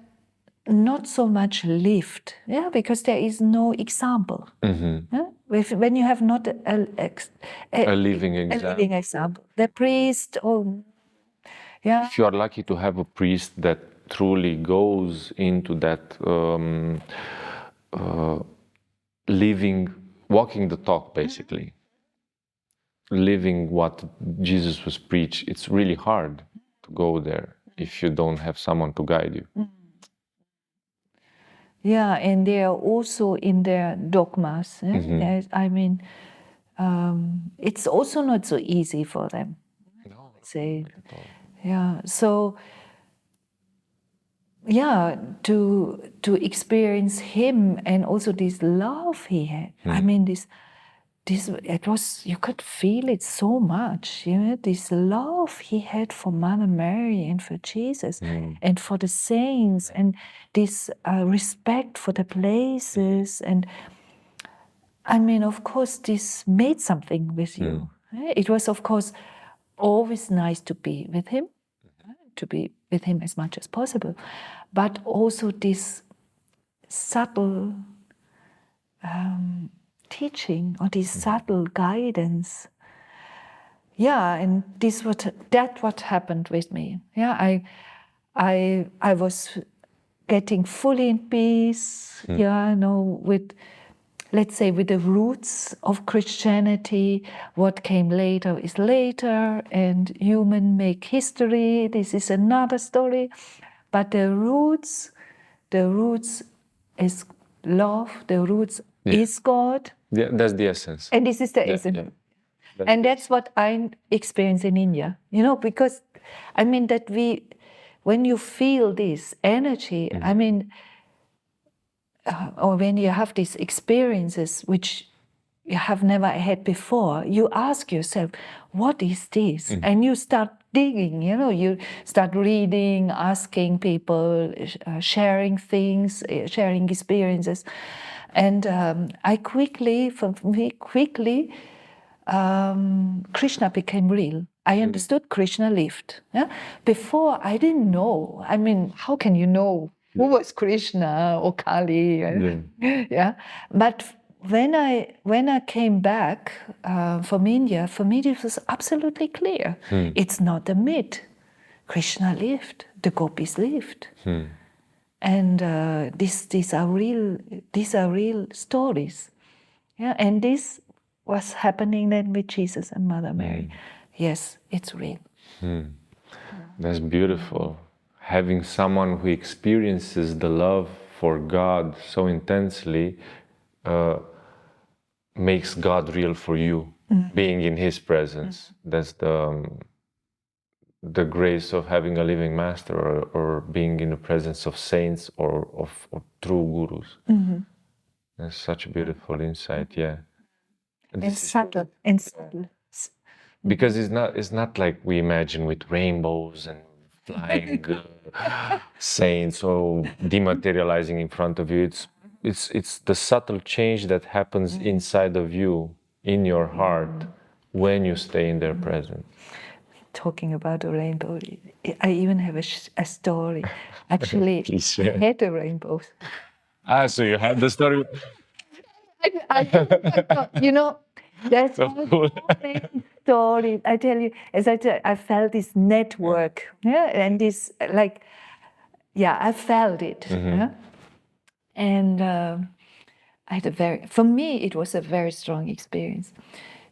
not so much lived, because there is no example. When you have not a living example, the priest, Yeah. If you are lucky to have a priest that truly goes into that walking the talk, basically, living what Jesus was preached, it's really hard to go there if you don't have someone to guide you. Yeah, and they are also in their dogmas. Yeah? I mean, it's also not so easy for them. No, Say, not at all. yeah. So, yeah, to experience him and also this love he had. I mean, this it was, you could feel it so much, you know, this love he had for Mother Mary and for Jesus and for the saints, and this respect for the places. And I mean, of course, this made something with you. It was, of course, always nice to be with him, to be with him as much as possible, but also this subtle teaching or this subtle guidance. Yeah, and what happened with me. Yeah, I was getting fully in peace. Yeah, with, let's say, with the roots of Christianity. What came later is later, and human make history. This is another story, but the roots is love. The roots is God. Yeah, that's the essence. And this is the essence. Yeah. And that's what I experience in India, because I mean that when you feel this energy, I mean, or when you have these experiences which you have never had before, you ask yourself, what is this? And you start digging, you start reading, asking people, sharing things, sharing experiences. And for me, quickly, Krishna became real. I understood Krishna lived. Yeah? Before, I didn't know. I mean, how can you know who was Krishna or Kali? Yeah. But when I came back from India, for me it was absolutely clear. It's not a myth. Krishna lived. The gopis lived. And these are real stories. Yeah. And this was happening then with Jesus and Mother Mary. Yes, it's real. That's beautiful. Having someone who experiences the love for God so intensely makes God real for you, being in His presence. That's the grace of having a living master, or being in the presence of saints or of true gurus. That's such a beautiful insight, yeah. And subtle. Because it's not like we imagine with rainbows and flying saints or dematerializing in front of you. It's the subtle change that happens inside of you, in your heart, when you stay in their presence. Talking about a rainbow, I even have a story. Actually, I had a rainbow. So you had the story. There's so many stories. I tell you, as I tell, I felt this network, and this I felt it, and I had for me, it was a very strong experience.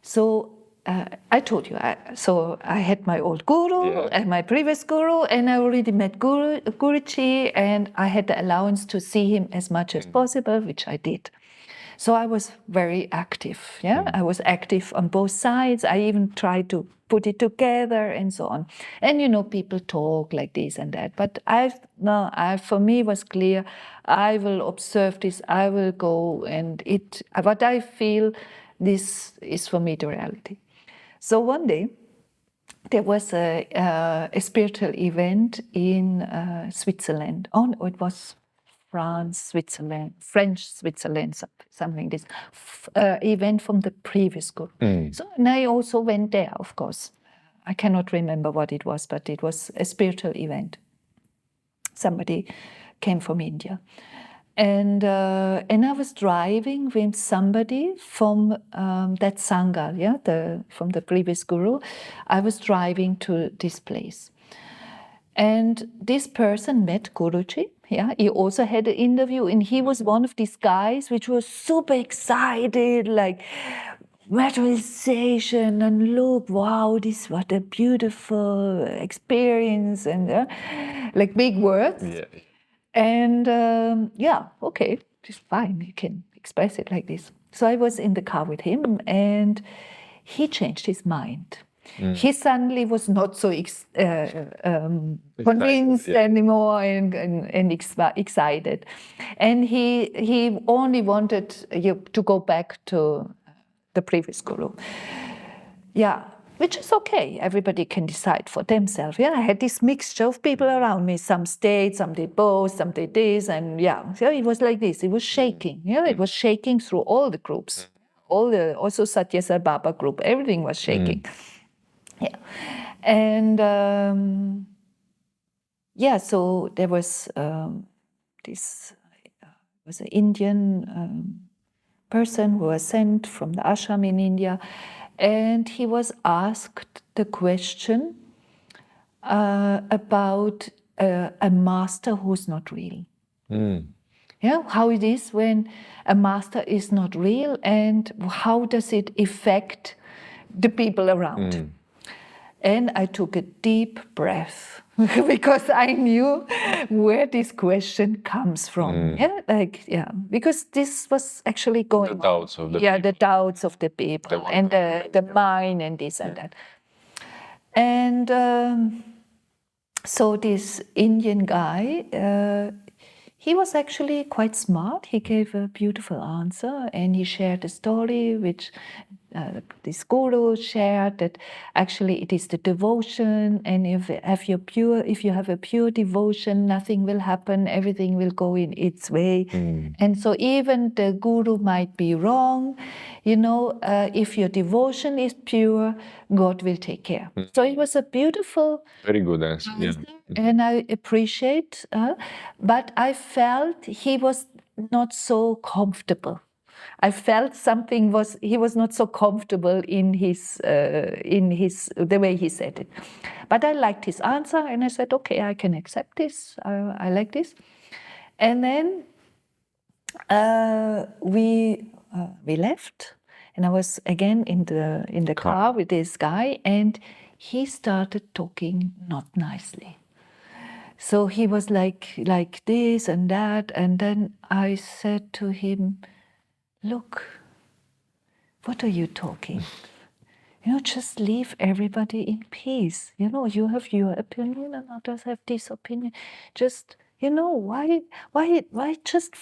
So I told you, I had my old guru and my previous guru, and I already met Guruji, and I had the allowance to see him as much as possible, which I did. So I was very active. I was active on both sides. I even tried to put it together and so on. And people talk like this and that. But for me, it was clear. I will observe this. I will go, and what I feel, this is for me the reality. So one day, there was a spiritual event in Switzerland. It was French, Switzerland, something like this. Event from the previous guru. So, and I also went there, of course. I cannot remember what it was, but it was a spiritual event. Somebody came from India. And I was driving with somebody from that Sangha, from the previous guru. I was driving to this place. And this person met Guruji. Yeah, he also had an interview, and he was one of these guys which was super excited, like materialization, and look, wow, this what a beautiful experience, and like big words. Yeah. And okay, it's fine. You can express it like this. So I was in the car with him, and he changed his mind. He suddenly was not so convinced anymore and excited. And he only wanted to go back to the previous guru. Yeah, which is okay. Everybody can decide for themselves. Yeah, I had this mixture of people around me. Some stayed, some did both, some did this, and so it was like this. It was shaking. Yeah, it was shaking through all the groups, also Satya Sai Baba group. Everything was shaking. Yeah, and so there was this was an Indian person who was sent from the ashram in India, and he was asked the question about a master who's not real. Yeah, how it is when a master is not real, and how does it affect the people around? And I took a deep breath because I knew where this question comes from. Because this was actually going the doubts of the people. The doubts of the people and the mind and this and that. And so this Indian guy, he was actually quite smart. He gave a beautiful answer, and he shared a story which this guru shared, that actually it is the devotion, and if you have a pure devotion, nothing will happen, everything will go in its way. And so even the guru might be wrong, if your devotion is pure, God will take care. So it was a beautiful, very good answer. And I appreciate, but I felt he was not so comfortable. I felt he was not so comfortable in the way he said it. But I liked his answer, and I said, okay, I can accept this. I like this. And then we left, and I was again in the car with this guy, and he started talking not nicely. So he was like this and that, and then I said to him, look, what are you talking? Just leave everybody in peace. You have your opinion and others have this opinion. Just, why just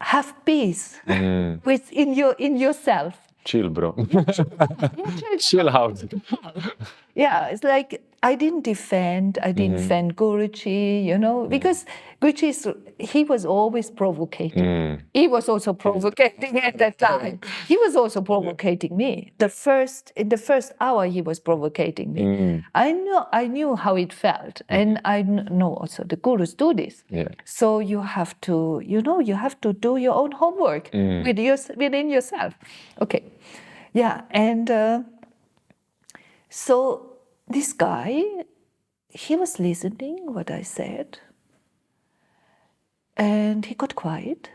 have peace in yourself. Chill, bro. Chill out. Yeah, it's like I didn't defend Guruji, because Guruji, he was always provocating. He was also provocating at that time. He was also provocating me. In the first hour, he was provocating me. I knew how it felt, and I know also the gurus do this. So you have to, do your own homework within yourself. Okay, yeah, and so this guy, he was listening what I said, and he got quiet,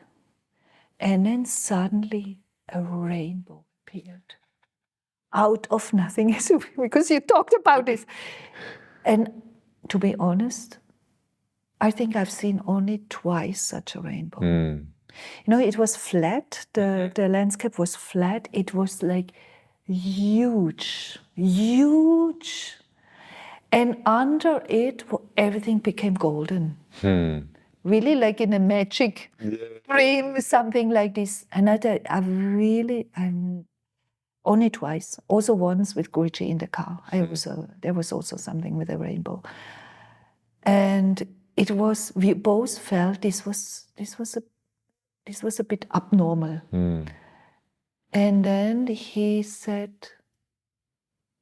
and then suddenly a rainbow appeared out of nothing, because you talked about this. And to be honest, I think I've seen only twice such a rainbow. It was flat, the landscape was flat, it was like huge. And under it, everything became golden. Really like in a magic dream, something like this. And I'm only twice. Also once with Guruji in the car. There was also something with a rainbow. And we both felt this was a bit abnormal. And then he said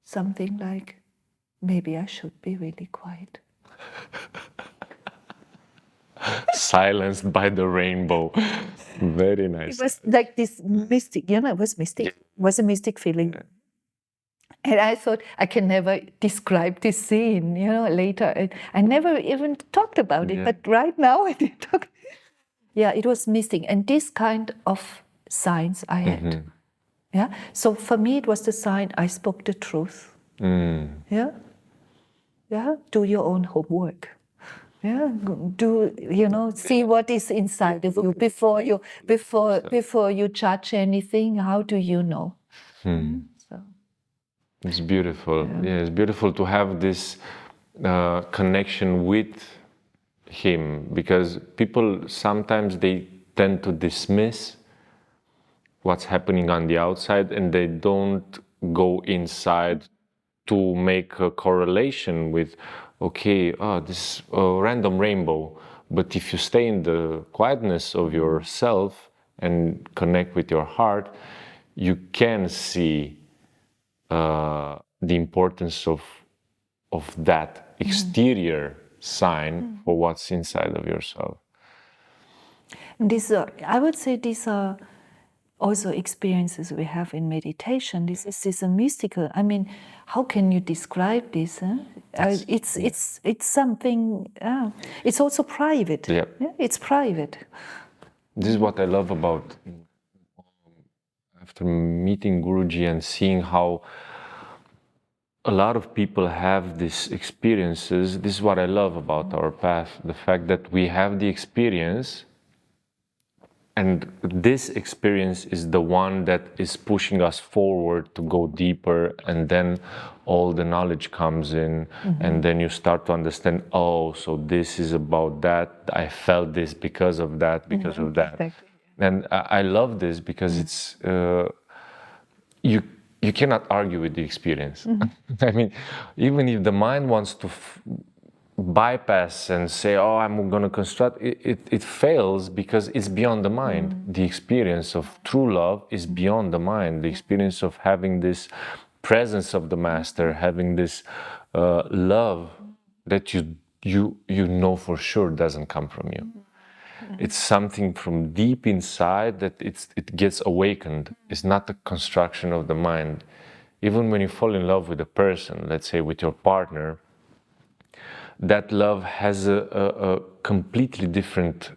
something like, maybe I should be really quiet. Silenced by the rainbow. Very nice. It was like this mystic, it was mystic. It was a mystic feeling. And I thought I can never describe this scene, later. I never even talked about it, but right now I did talk. Yeah, it was missing. And this kind of signs I had. Yeah. So for me, it was the sign I spoke the truth. Yeah. Yeah. Do your own homework. Yeah. See what is inside of you before you judge anything. How do you know? So. It's beautiful. Yeah, it's beautiful to have this connection with him, because people sometimes they tend to dismiss what's happening on the outside and they don't go inside to make a correlation with, okay, this random rainbow. But if you stay in the quietness of yourself and connect with your heart, you can see the importance of that exterior sign for what's inside of yourself. I would say these are also experiences we have in meditation. This is a mystical. I mean, how can you describe this? It's something. It's also private. Yeah. It's private. This is what I love about after meeting Guruji and seeing how a lot of people have these experiences. This is what I love about our path, the fact that we have the experience, and this experience is the one that is pushing us forward to go deeper, and then all the knowledge comes in, and then you start to understand, so this is about that, I felt this because of that, because of that. Exactly. And I love this because it's you cannot argue with the experience. I mean, even if the mind wants to bypass and say, I'm going to construct, it fails because it's beyond the mind. The experience of true love is beyond the mind. The experience of having this presence of the master, having this love that you know for sure doesn't come from you. It's something from deep inside that it gets awakened. It's not a construction of the mind. Even when you fall in love with a person, let's say with your partner, that love has a completely different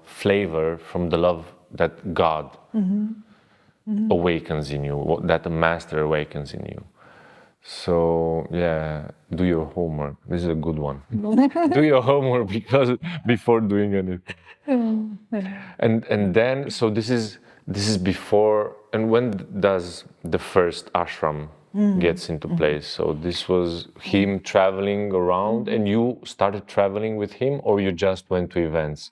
flavor from the love that God awakens in you, that the master awakens in you. So yeah, do your homework. This is a good one. Do your homework before doing anything. And then, so this is before. And when does the first ashram gets into place? So this was him traveling around, and you started traveling with him, or you just went to events?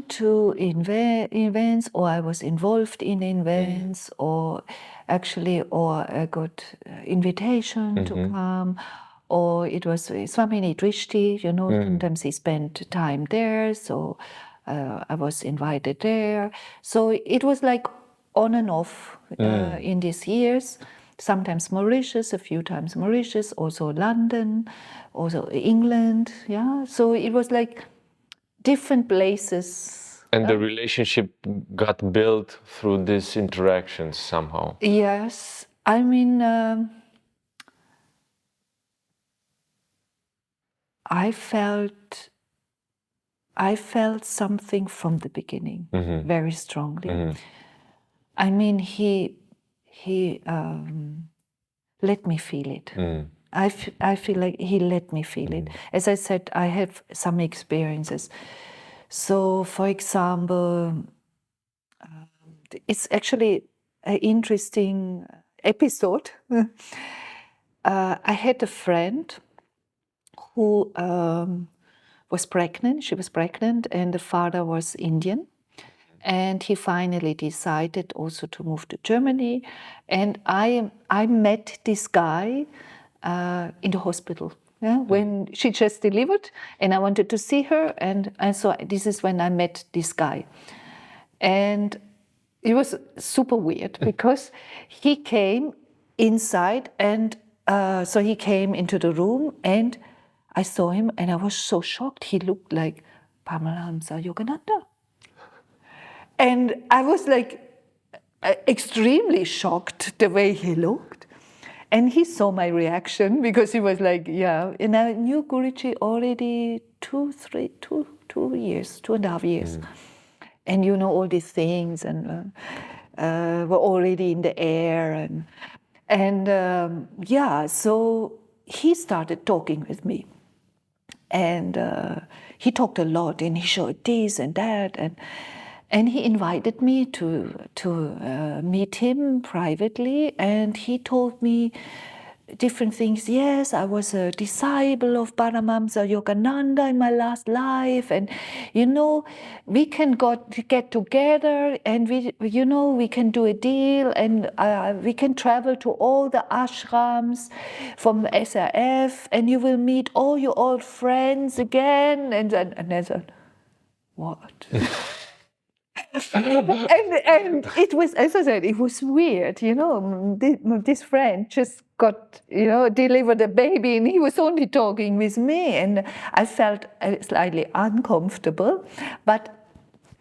To events, or I was involved in events, or I got invitation to come, or it was Swamini Drishti, sometimes he spent time there, so I was invited there. So it was like on and off in these years. Sometimes Mauritius, a few times Mauritius, also London, also England, yeah. So it was like different places. And the relationship got built through these interactions somehow. Yes, I mean, I felt something from the beginning, very strongly. I mean, he let me feel it. I feel like he let me feel it. As I said, I have some experiences. So, for example, it's actually an interesting episode. I had a friend who was pregnant. She was pregnant, and the father was Indian. And he finally decided also to move to Germany. And I met this guy in the hospital, when she just delivered, and I wanted to see her. And so this is when I met this guy. And it was super weird because he came inside, and so he came into the room, and I saw him, and I was so shocked. He looked like Paramahamsa Yogananda. And I was like extremely shocked the way he looked. And he saw my reaction because he was like, yeah. And I knew Guruji already 2.5 years. And you know, all these things and were already in the air. So he started talking with me. And he talked a lot, and he showed this and that, and he invited me to meet him privately, and he told me different things. Yes, I was a disciple of Paramahamsa Yogananda in my last life, and you know, we can get together, and we can do a deal, and we can travel to all the ashrams from SRF, and you will meet all your old friends again. And I said, what? and it was, as I said, it was weird, you know. This friend just got, delivered a baby, and he was only talking with me, and I felt slightly uncomfortable, but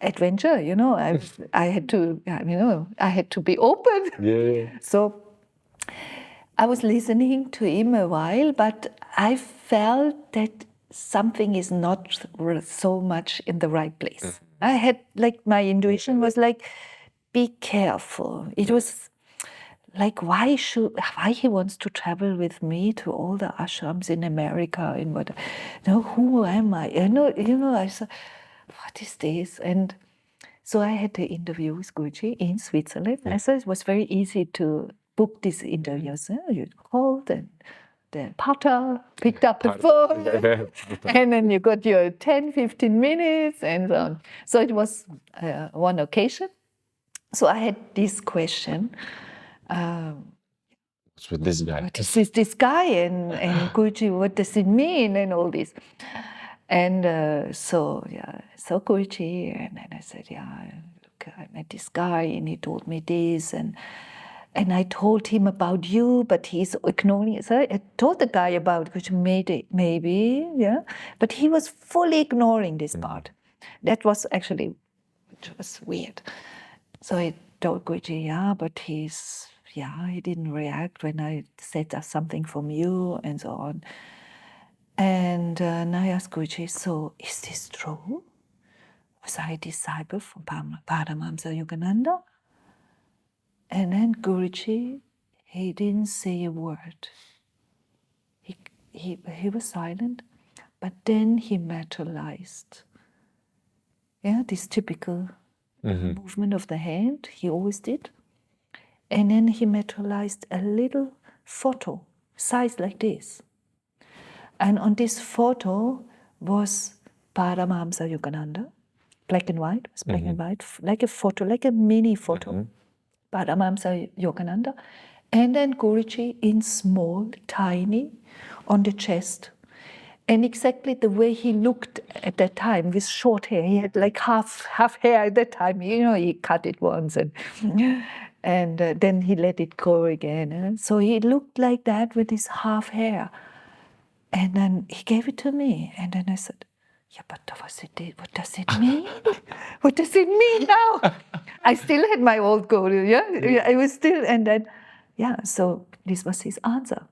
adventure, I had to, I had to be open. Yeah. So I was listening to him a while, but I felt that something is not so much in the right place. I had, my intuition was like, be careful. It was like, why he wants to travel with me to all the ashrams in America and what? Who am I? I said, what is this? And so I had the interview with Guruji in Switzerland. I thought it was very easy to book these interviews. You called and the Pata picked up the phone, and then you got your 10, 15 minutes and so on. So it was one occasion. So I had this question. What's with this guy? What is this guy? And Guruji, what does it mean? And all this. And so Guruji, and then I said, look, I met this guy, and he told me this, and I told him about you, but he's ignoring it. So I told the guy about Guruji, maybe, but he was fully ignoring this part. That was actually, which was weird. So I told Guruji, but he didn't react when I said something from you, and so on. And I asked Guruji, so is this true? Was I a disciple from Paramahamsa Yogananda? And then Guruji, he didn't say a word. He was silent, but then he materialized. This typical movement of the hand, he always did. And then he materialized a little photo, size like this. And on this photo was Paramahamsa Yogananda, black and white, it was black and white, like a photo, like a mini photo. Paramahamsa Yogananda. And then Guruji in small, tiny, on the chest. And exactly the way he looked at that time with short hair. He had like half hair at that time. He cut it once and then he let it go again. So he looked like that with his half hair. And then he gave it to me. And then I said, but what does it mean? What does it mean now? I still had my old guru, I was still, and then, so this was his answer.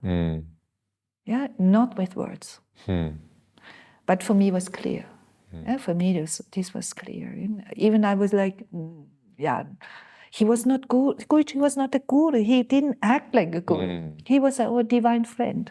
Not with words. But for me it was clear. For me this was clear. Even I was like, he was not guru. Guruji was not a guru. He didn't act like a guru. He was our divine friend.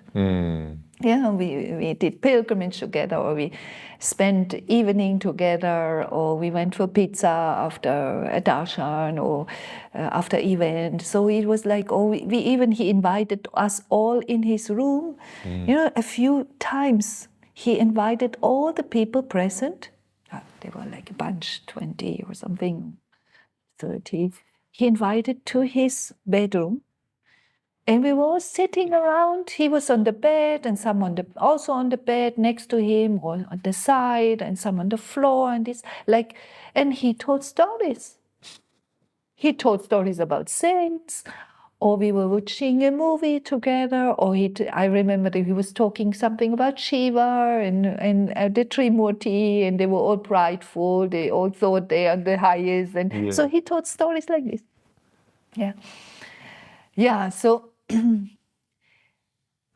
We did pilgrimage together, or we spent evening together, or we went for pizza after a darshan or after event. So it was like, he invited us all in his room. A few times he invited all the people present. They were like a bunch, 20 or something, 30. He invited to his bedroom. And we were all sitting around. He was on the bed, and some also on the bed next to him, or on the side, and some on the floor, and and he told stories. He told stories about saints, or we were watching a movie together, or I remember that he was talking something about Shiva and the Trimurti, and they were all prideful. They all thought they are the highest, and so he told stories like this. So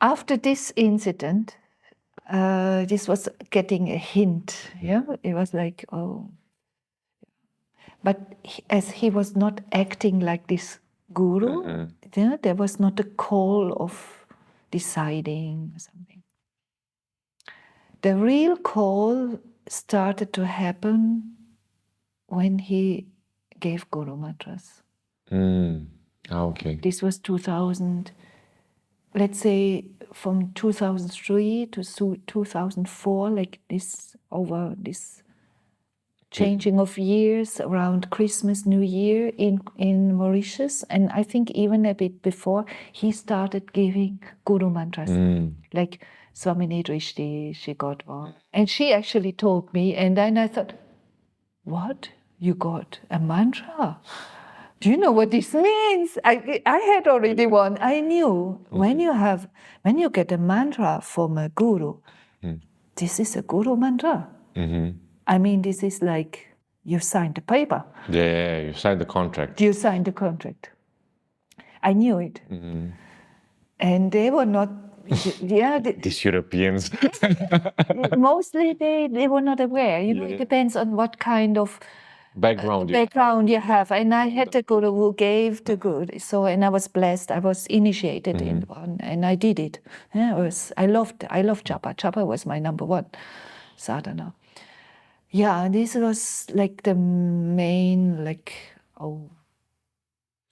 after this incident, this was getting a hint. Yeah, it was like, oh. But as he was not acting like this guru, yeah, there was not a call of deciding or something. The real call started to happen when he gave Guru Mantras. Okay. This was 2000, let's say from 2003 to 2004, like this, over this changing of years around Christmas, New Year in Mauritius. And I think even a bit before, he started giving Guru Mantras. Like Swamini Drishti, she got one. And she actually told me, and then I thought, what? You got a mantra? Do you know what this means? I had already one. I knew when you get a mantra from a guru, this is a guru mantra. I mean, this is like you signed the paper. Yeah, you signed the contract. You signed the contract. I knew it. And they were not, These Europeans. mostly they were not aware. You know, it depends on what kind of background you have. And I had the guru who gave the guru. So, and I was blessed. I was initiated in one, and I did it. Yeah, I loved japa. Japa was my number one sadhana. Yeah, this was like the main, like, oh,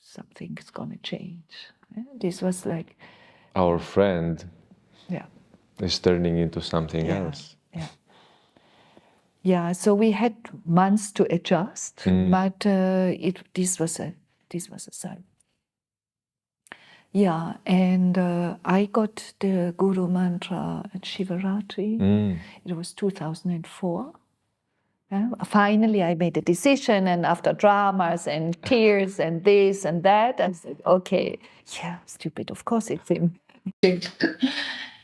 something's gonna change. Yeah, this was like our friend is turning into something else. Yeah, so we had months to adjust, but this was a sign. Yeah, and I got the Guru Mantra at Shivaratri. It was 2004. Finally, I made a decision, and after dramas and tears and this and that, I said, okay, yeah, stupid, of course it's him.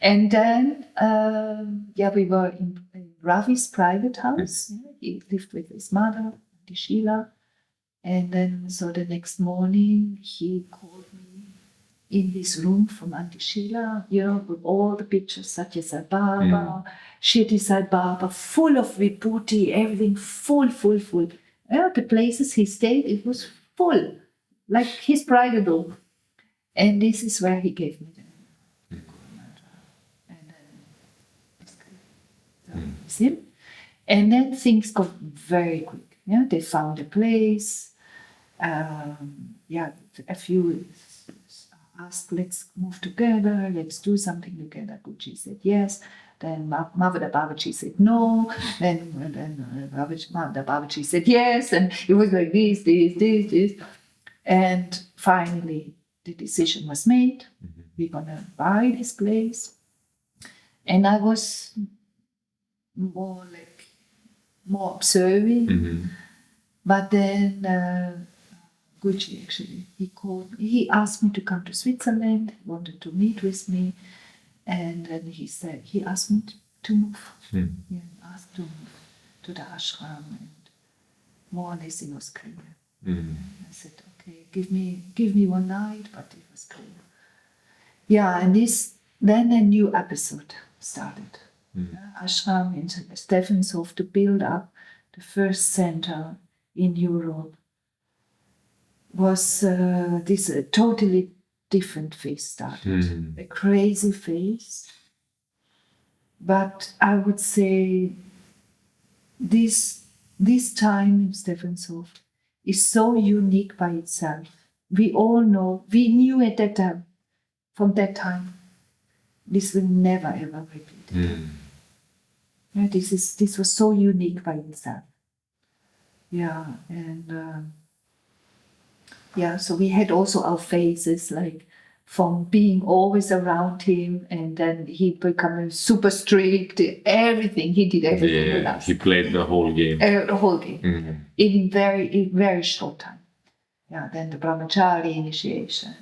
And then, we were in Ravi's private house. Yeah, he lived with his mother, Sheila. And then, so the next morning, he called me in this room from Auntie Sheila, you know, with all the pictures, Satya Sai Baba, Shirdi Sai Baba, full of vibhuti, everything full. The places he stayed, it was full, like his private room. And this is where he gave me the Guru Mantra. And then it's him. And then things got very quick. Yeah, they found a place. A few asked, let's move together, let's do something together. Gucci said yes. Then Mavada Babaji said no. Then Mavada Babaji said yes. And it was like this. And finally, the decision was made. We're going to buy this place. And I was more observing. But then Gucci actually, he called me. He asked me to come to Switzerland, he wanted to meet with me. And then he asked me to move. He asked to move to the ashram, and more or less it was clear. I said, okay, give me one night, but it was clear. Yeah, and then a new episode started. Ashram in Stephanshof to build up the first center in Europe was this totally different phase started. A crazy phase. But I would say this time in Stephanshof is so unique by itself. We all know, we knew at that time, from that time, this will never ever repeat. Yeah, this was so unique by itself. Yeah, and so we had also our phases, like from being always around him, and then he became super strict. Everything he did, everything with us. He played the whole game. The whole game in very short time. Yeah, then the brahmachari initiation.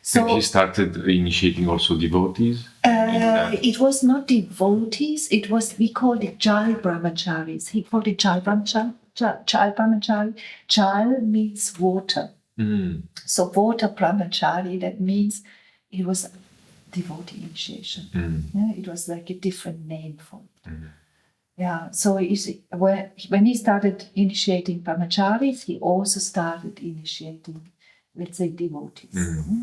So and he started initiating also devotees. It was not devotees. It was, we called it Jal brahmacharis. He called it Jal brahmachari. Jal brahmachari. Jal means water. So water brahmachari. That means it was devotee initiation. Yeah, it was like a different name for it. Yeah, so you see, when he started initiating brahmacharis, he also started initiating, let's say, devotees.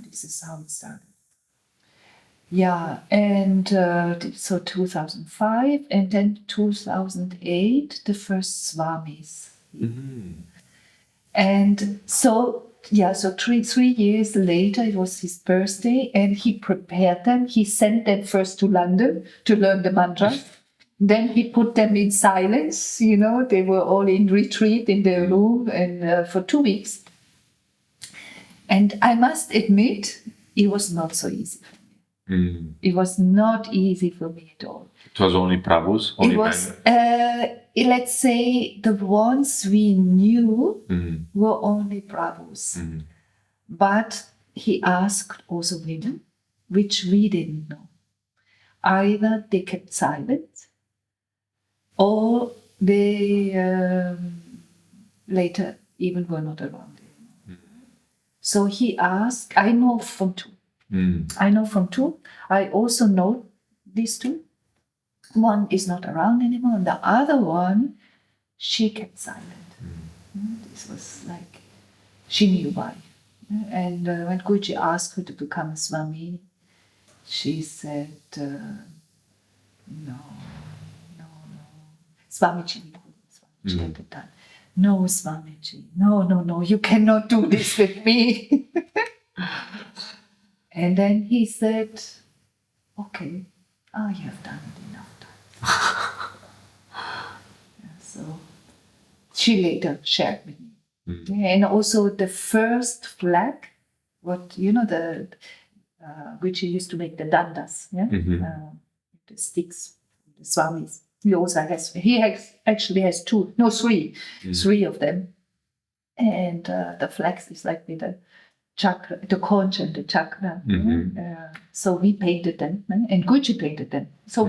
This is how it started. Yeah, and so 2005, and then 2008, the first swamis. And so, yeah, so three years later, it was his birthday, and he prepared them. He sent them first to London to learn the mantras. Then he put them in silence. You know, they were all in retreat in their room, and for 2 weeks. And I must admit, it was not so easy. It was not easy for me at all. It was only Prabhu's? It was, let's say, the ones we knew were only Prabhu's. But he asked also women, which we didn't know. Either they kept silent, or they later even were not around anymore. So he asked, I know from two. I also know these two. One is not around anymore, and the other one, she kept silent. This was like, she knew why. And when Guruji asked her to become a Swami, she said, no. Swamiji at the time. No, Swamiji, no, you cannot do this with me. And then he said, okay, you have done it enough time. So she later shared with me. And also the first flag, which he used to make the dandas, the sticks, the swamis. He actually has three of them. And the flags is like with the chakra, the conch and the chakra. So we painted them, and Guruji painted them. So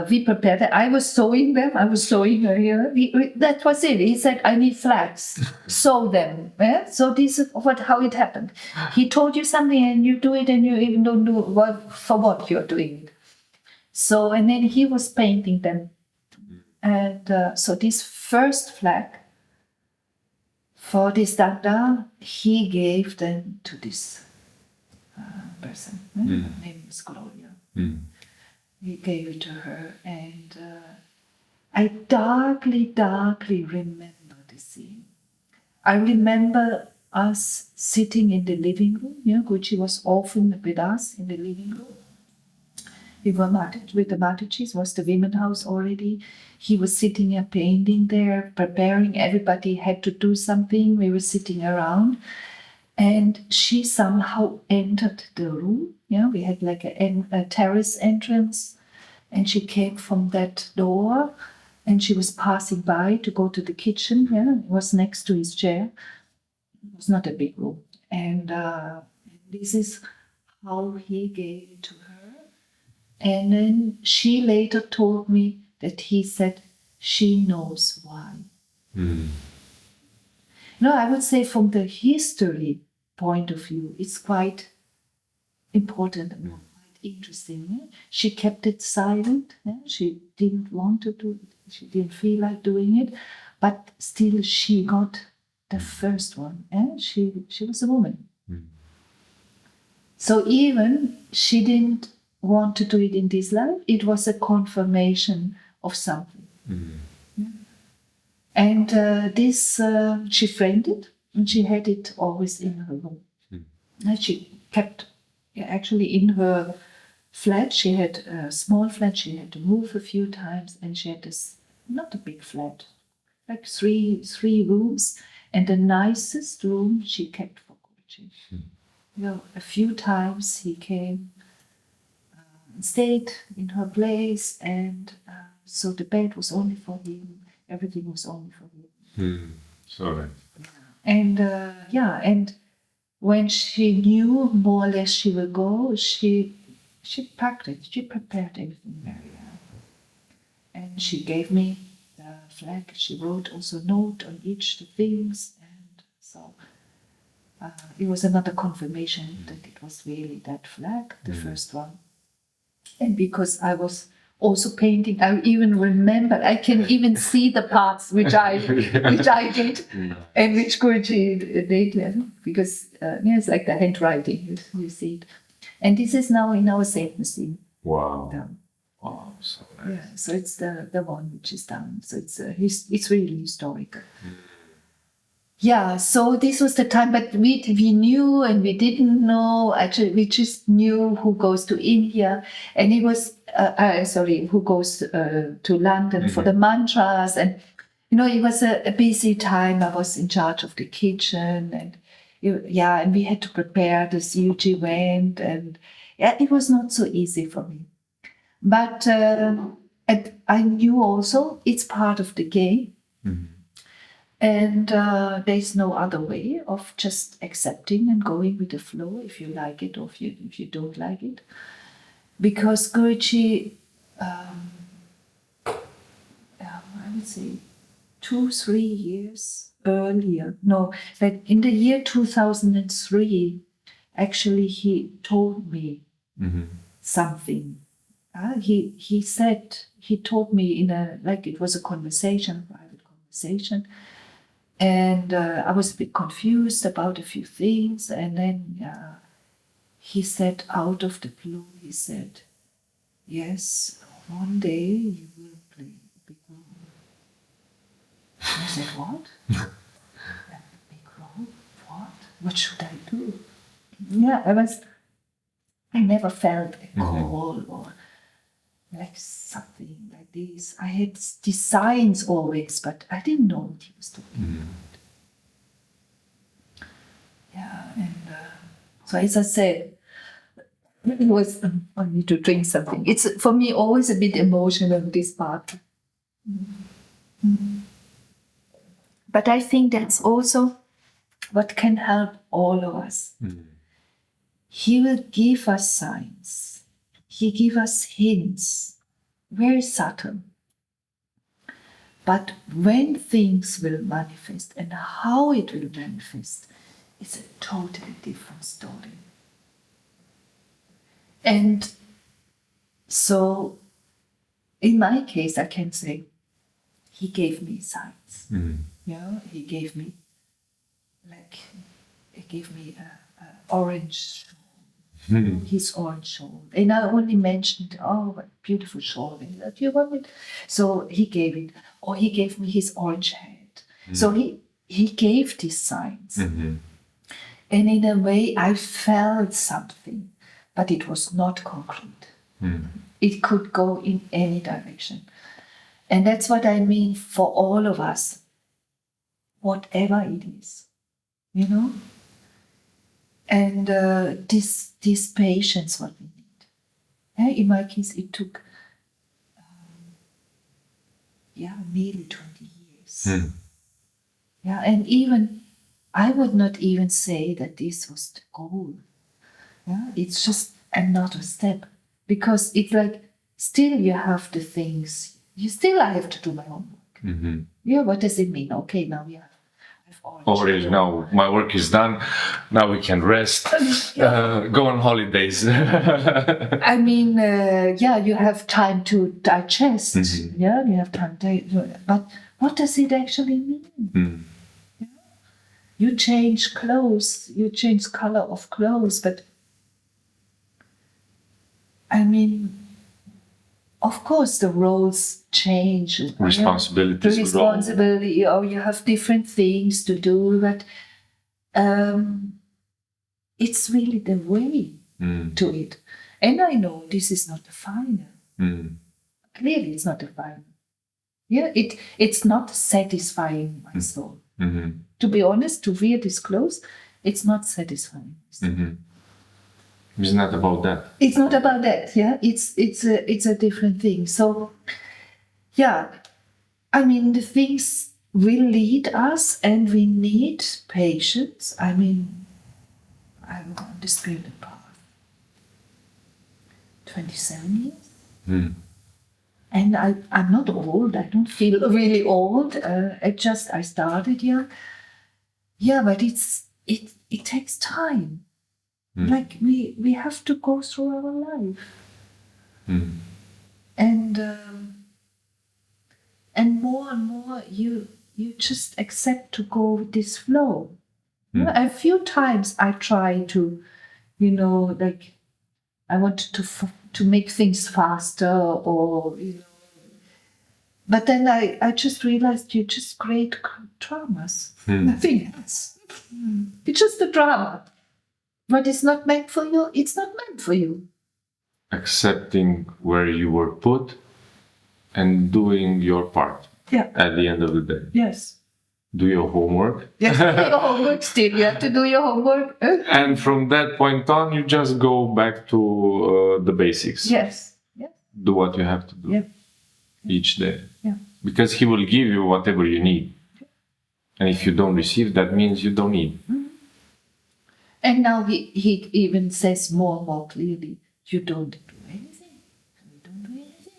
we prepared them. I was sewing them. Her here. That was it. He said, I need flags. Sew them. So this is how it happened. He told you something and you do it, and you even don't know for what you're doing it. So, and then he was painting them. And so this first flag, for this danda, he gave them to this person. Her name was Gloria. He gave it to her, and I darkly remember the scene. I remember us sitting in the living room. Guruji was often with us in the living room. We were with the Matajis, was the women house already. He was sitting and painting there, preparing. Everybody had to do something. We were sitting around. And she somehow entered the room. We had like a terrace entrance. And she came from that door. And she was passing by to go to the kitchen. It was next to his chair. It was not a big room. And this is how he gave it to her. And then she later told me that he said she knows why. I would say from the history point of view, it's quite important and quite interesting. She kept it silent. She didn't want to do it. She didn't feel like doing it. But still she got the first one. She was a woman. So even she didn't want to do it in this life, it was a confirmation of something. And this, she framed it, and she had it always in her room. And she kept, actually in her flat, she had a small flat, she had to move a few times, and she had this, not a big flat, like three rooms, and the nicest room she kept for Guruji. A few times he came, stayed in her place, and so the bed was only for him, everything was only for him. Sorry. And and when she knew more or less she will go, she packed it, she prepared everything very well. And she gave me the flag, she wrote also a note on each the things, and so it was another confirmation that it was really that flag, the first one. And because I was also painting, I even remember, I can even see the parts which I did and which Guruji did, because it's like the handwriting, you see it. And this is now in our saint museum. Wow. Down. Wow, so nice. Yeah, so it's the one which is down. So it's really historical. Yeah, so this was the time, but we knew and we didn't know. Actually, we just knew who goes to India, and it was who goes to London for the mantras, and it was a busy time. I was in charge of the kitchen, and and we had to prepare the huge event, and it was not so easy for me. But and I knew also it's part of the game. And there's no other way of just accepting and going with the flow if you like it or if you don't like it. Because Guruji, I would say 2-3 years earlier, but in the year 2003, actually he told me something. He told me it was a conversation, a private conversation. And I was a bit confused about a few things. And then he said, out of the blue, he said, yes, one day you will play a big role. I said, what? A big role? What? What should I do? Yeah, I never felt a call or like something like this. I had these signs always, but I didn't know what he was talking about. Yeah, and so as I said, it was, I need to drink something. It's for me always a bit emotional, this part. But I think that's also what can help all of us. He will give us signs. He gives us hints, very subtle. But when things will manifest and how it will manifest, it's a totally different story. And so, in my case, I can say, he gave me signs. He gave me, orange. His orange shawl. And I only mentioned, what beautiful shawl. Do you want it? So he gave it. Or he gave me his orange hat. So he gave these signs. And in a way, I felt something, but it was not concrete. It could go in any direction. And that's what I mean for all of us, whatever it is, And this patience, what we need. In my case, it took nearly 20 years. And even I would not even say that this was the goal. It's just another step, because it's like still you have the things. I have to do my homework. What does it mean? Okay, now we have. Already now my work is done. Now we can rest, go on holidays. I mean, you have time to digest. You have time but what does it actually mean? You change clothes, you change color of clothes, but I mean, of course, the roles change. Responsibilities. You have different things to do, but it's really the way to it. And I know this is not the final. Clearly, it's not the final. It's not satisfying my soul. To be honest, to wear these clothes, it's not satisfying my soul. It's not about that. It's not about that. It's a different thing. So, I mean, the things will lead us, and we need patience. I mean, I'm on the spiritual path 27 years. And I'm not old. I don't feel really old. I started young. But it takes time. Like we have to go through our life. And more and more you just accept to go with this flow. A few times I try to, like I wanted to make things faster, or but then I just realized you just create dramas, nothing else. It's just a drama. What is not meant for you, it's not meant for you. Accepting where you were put and doing your part at the end of the day. Yes. Do your homework. Yes, do your homework still. You have to do your homework. And from that point on, you just go back to the basics. Yes. Do what you have to do each day. Yeah. Because he will give you whatever you need. And if you don't receive, that means you don't need. And now he even says more and more clearly, you don't do anything. You don't do anything.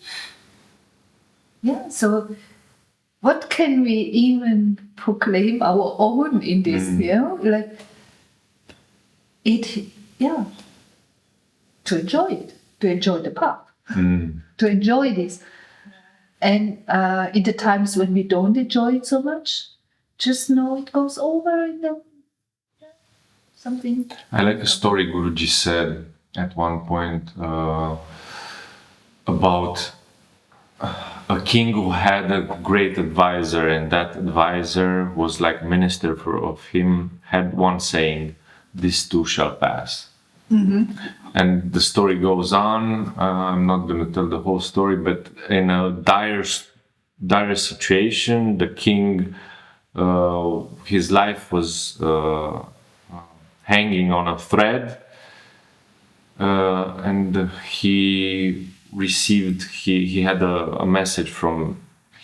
Yeah, so what can we even proclaim our own in this, like it, to enjoy it, to enjoy the path, to enjoy this. And in the times when we don't enjoy it so much, just know it goes over in the something. I like a story Guruji said at one point about a king who had a great advisor, and that advisor was like minister of him, had one saying, "This too shall pass." And the story goes on. I'm not going to tell the whole story, but in a dire situation, the king, his life was hanging on a thread, and he had a message from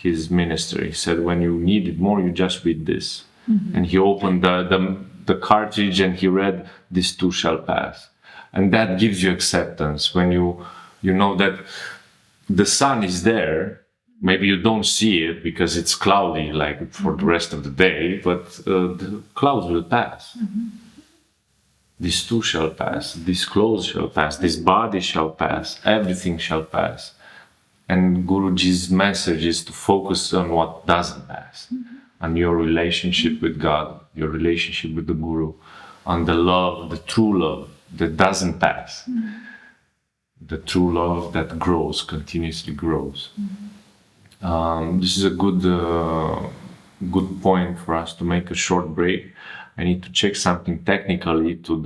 his minister. He said, when you need it more, you just read this. And he opened the cartridge and he read, "This too shall pass." And that gives you acceptance when you know that the sun is there. Maybe you don't see it because it's cloudy like for the rest of the day, but the clouds will pass. This too shall pass, this clothes shall pass, this body shall pass, everything shall pass. And Guruji's message is to focus on what doesn't pass, on your relationship with God, your relationship with the Guru, on the love, the true love that doesn't pass, the true love that grows, continuously grows. This is a good point for us to make a short break. I need to check something technically to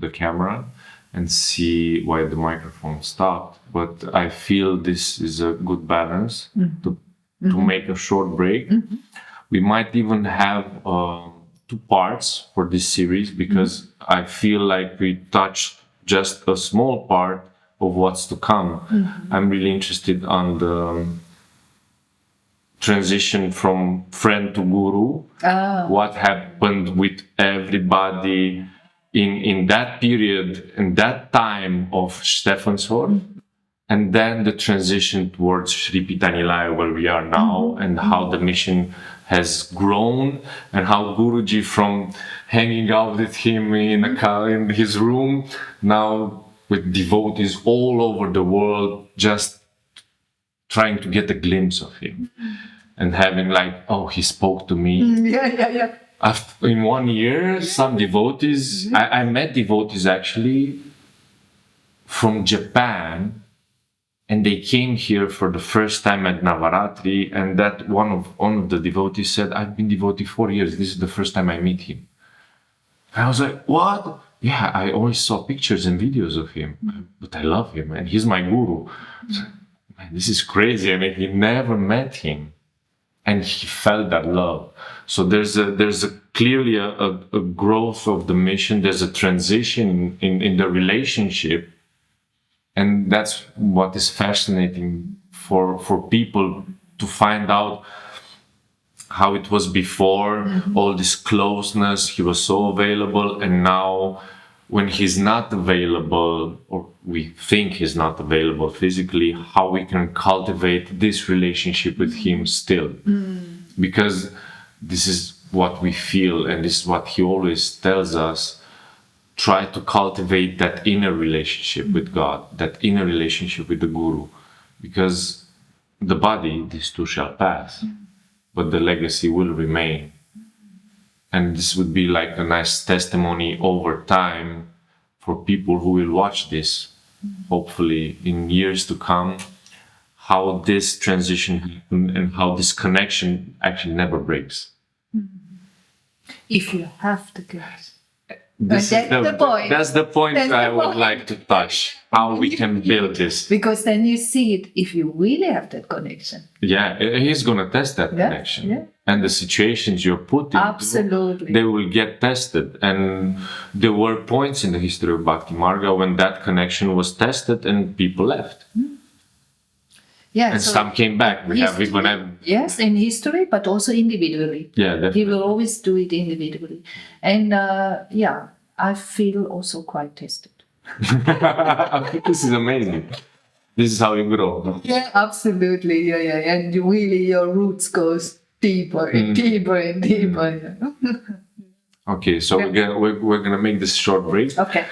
the camera and see why the microphone stopped. But I feel this is a good balance to make a short break. We might even have 2 parts for this series because I feel like we touched just a small part of what's to come. I'm really interested on the transition from friend to guru, what happened with everybody in that period, in that time of Stefansord, and then the transition towards Shree Peetha Nilaya, where we are now, and how the mission has grown, and how Guruji, from hanging out with him in his room, now with devotees all over the world, just trying to get a glimpse of him. And having like, oh, he spoke to me. After, in 1 year, some devotees, I met devotees actually from Japan, and they came here for the first time at Navaratri, and that one of the devotees said, "I've been devotee 4 years, this is the first time I meet him." And I was like, what? Yeah, I always saw pictures and videos of him, but I love him, and he's my guru. So, man, this is crazy. I mean, he never met him. And he felt that love. So there's clearly a growth of the mission. There's a transition in the relationship, and that's what is fascinating for people to find out how it was before. All this closeness, he was so available, and now when he's not available, or we think he's not available physically, how we can cultivate this relationship with him still. Because this is what we feel, and this is what he always tells us. Try to cultivate that inner relationship with God, that inner relationship with the Guru, because the body, these two shall pass, but the legacy will remain. And this would be like a nice testimony over time for people who will watch this, hopefully in years to come, how this transition happened and how this connection actually never breaks. If you have the guts. That's the point. That's the point I would like to touch. How we can build this. Because then you see it if you really have that connection. Yeah, he's gonna test that connection. Yeah. And the situations you're put into, Absolutely. they will get tested. And there were points in the history of Bhakti Marga when that connection was tested and people left. Yeah, And some came back. Yes, in history, but also individually. Yeah, definitely. He will always do it individually. And I feel also quite tested. This is amazing. This is how you grow. Yeah, absolutely. Yeah. And really your roots goes deeper and deeper and deeper. Okay, so we're gonna make this short break. Okay.